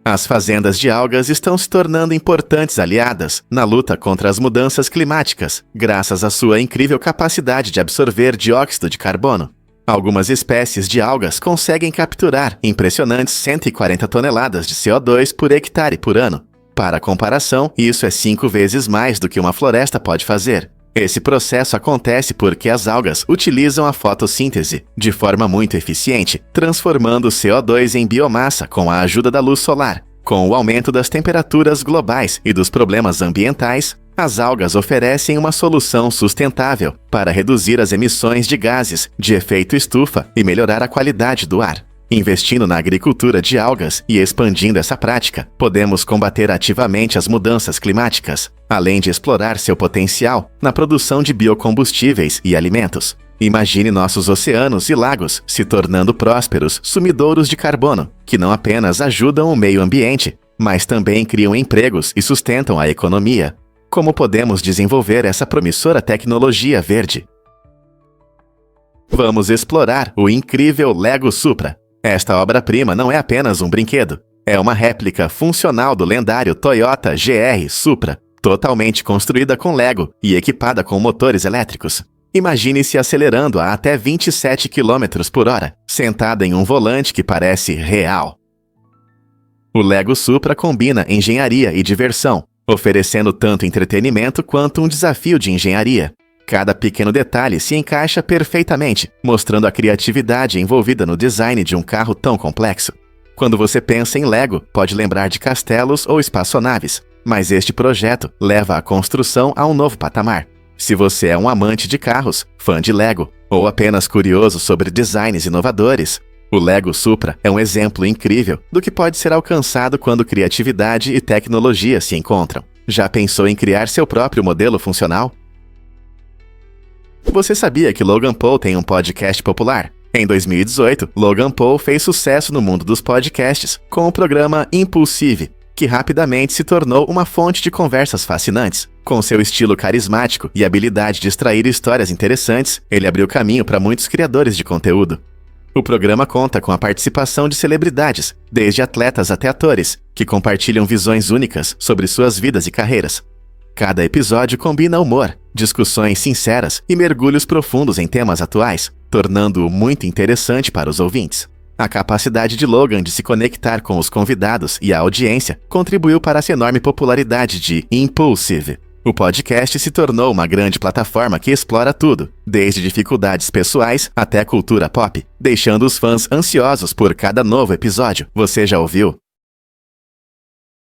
As fazendas de algas estão se tornando importantes aliadas na luta contra as mudanças climáticas, graças à sua incrível capacidade de absorver dióxido de carbono. Algumas espécies de algas conseguem capturar impressionantes 140 toneladas de CO2 por hectare por ano. Para comparação, isso é 5 vezes mais do que uma floresta pode fazer. Esse processo acontece porque as algas utilizam a fotossíntese de forma muito eficiente, transformando o CO2 em biomassa com a ajuda da luz solar. Com o aumento das temperaturas globais e dos problemas ambientais, as algas oferecem uma solução sustentável para reduzir as emissões de gases de efeito estufa e melhorar a qualidade do ar. Investindo na agricultura de algas e expandindo essa prática, podemos combater ativamente as mudanças climáticas, além de explorar seu potencial na produção de biocombustíveis e alimentos. Imagine nossos oceanos e lagos se tornando prósperos sumidouros de carbono, que não apenas ajudam o meio ambiente, mas também criam empregos e sustentam a economia. Como podemos desenvolver essa promissora tecnologia verde? Vamos explorar o incrível Lego Supra. Esta obra-prima não é apenas um brinquedo. É uma réplica funcional do lendário Toyota GR Supra, totalmente construída com Lego e equipada com motores elétricos. Imagine-se acelerando a até 27 km/h, sentada em um volante que parece real. O Lego Supra combina engenharia e diversão, oferecendo tanto entretenimento quanto um desafio de engenharia. Cada pequeno detalhe se encaixa perfeitamente, mostrando a criatividade envolvida no design de um carro tão complexo. Quando você pensa em Lego, pode lembrar de castelos ou espaçonaves, mas este projeto leva a construção a um novo patamar. Se você é um amante de carros, fã de Lego, ou apenas curioso sobre designs inovadores, o Lego Supra é um exemplo incrível do que pode ser alcançado quando criatividade e tecnologia se encontram. Já pensou em criar seu próprio modelo funcional? Você sabia que Logan Paul tem um podcast popular? Em 2018, Logan Paul fez sucesso no mundo dos podcasts com o programa Impulsive, que rapidamente se tornou uma fonte de conversas fascinantes. Com seu estilo carismático e habilidade de extrair histórias interessantes, ele abriu caminho para muitos criadores de conteúdo. O programa conta com a participação de celebridades, desde atletas até atores, que compartilham visões únicas sobre suas vidas e carreiras. Cada episódio combina humor, discussões sinceras e mergulhos profundos em temas atuais, tornando-o muito interessante para os ouvintes. A capacidade de Logan de se conectar com os convidados e a audiência contribuiu para essa enorme popularidade de Impulsive. O podcast se tornou uma grande plataforma que explora tudo, desde dificuldades pessoais até cultura pop, deixando os fãs ansiosos por cada novo episódio. Você já ouviu?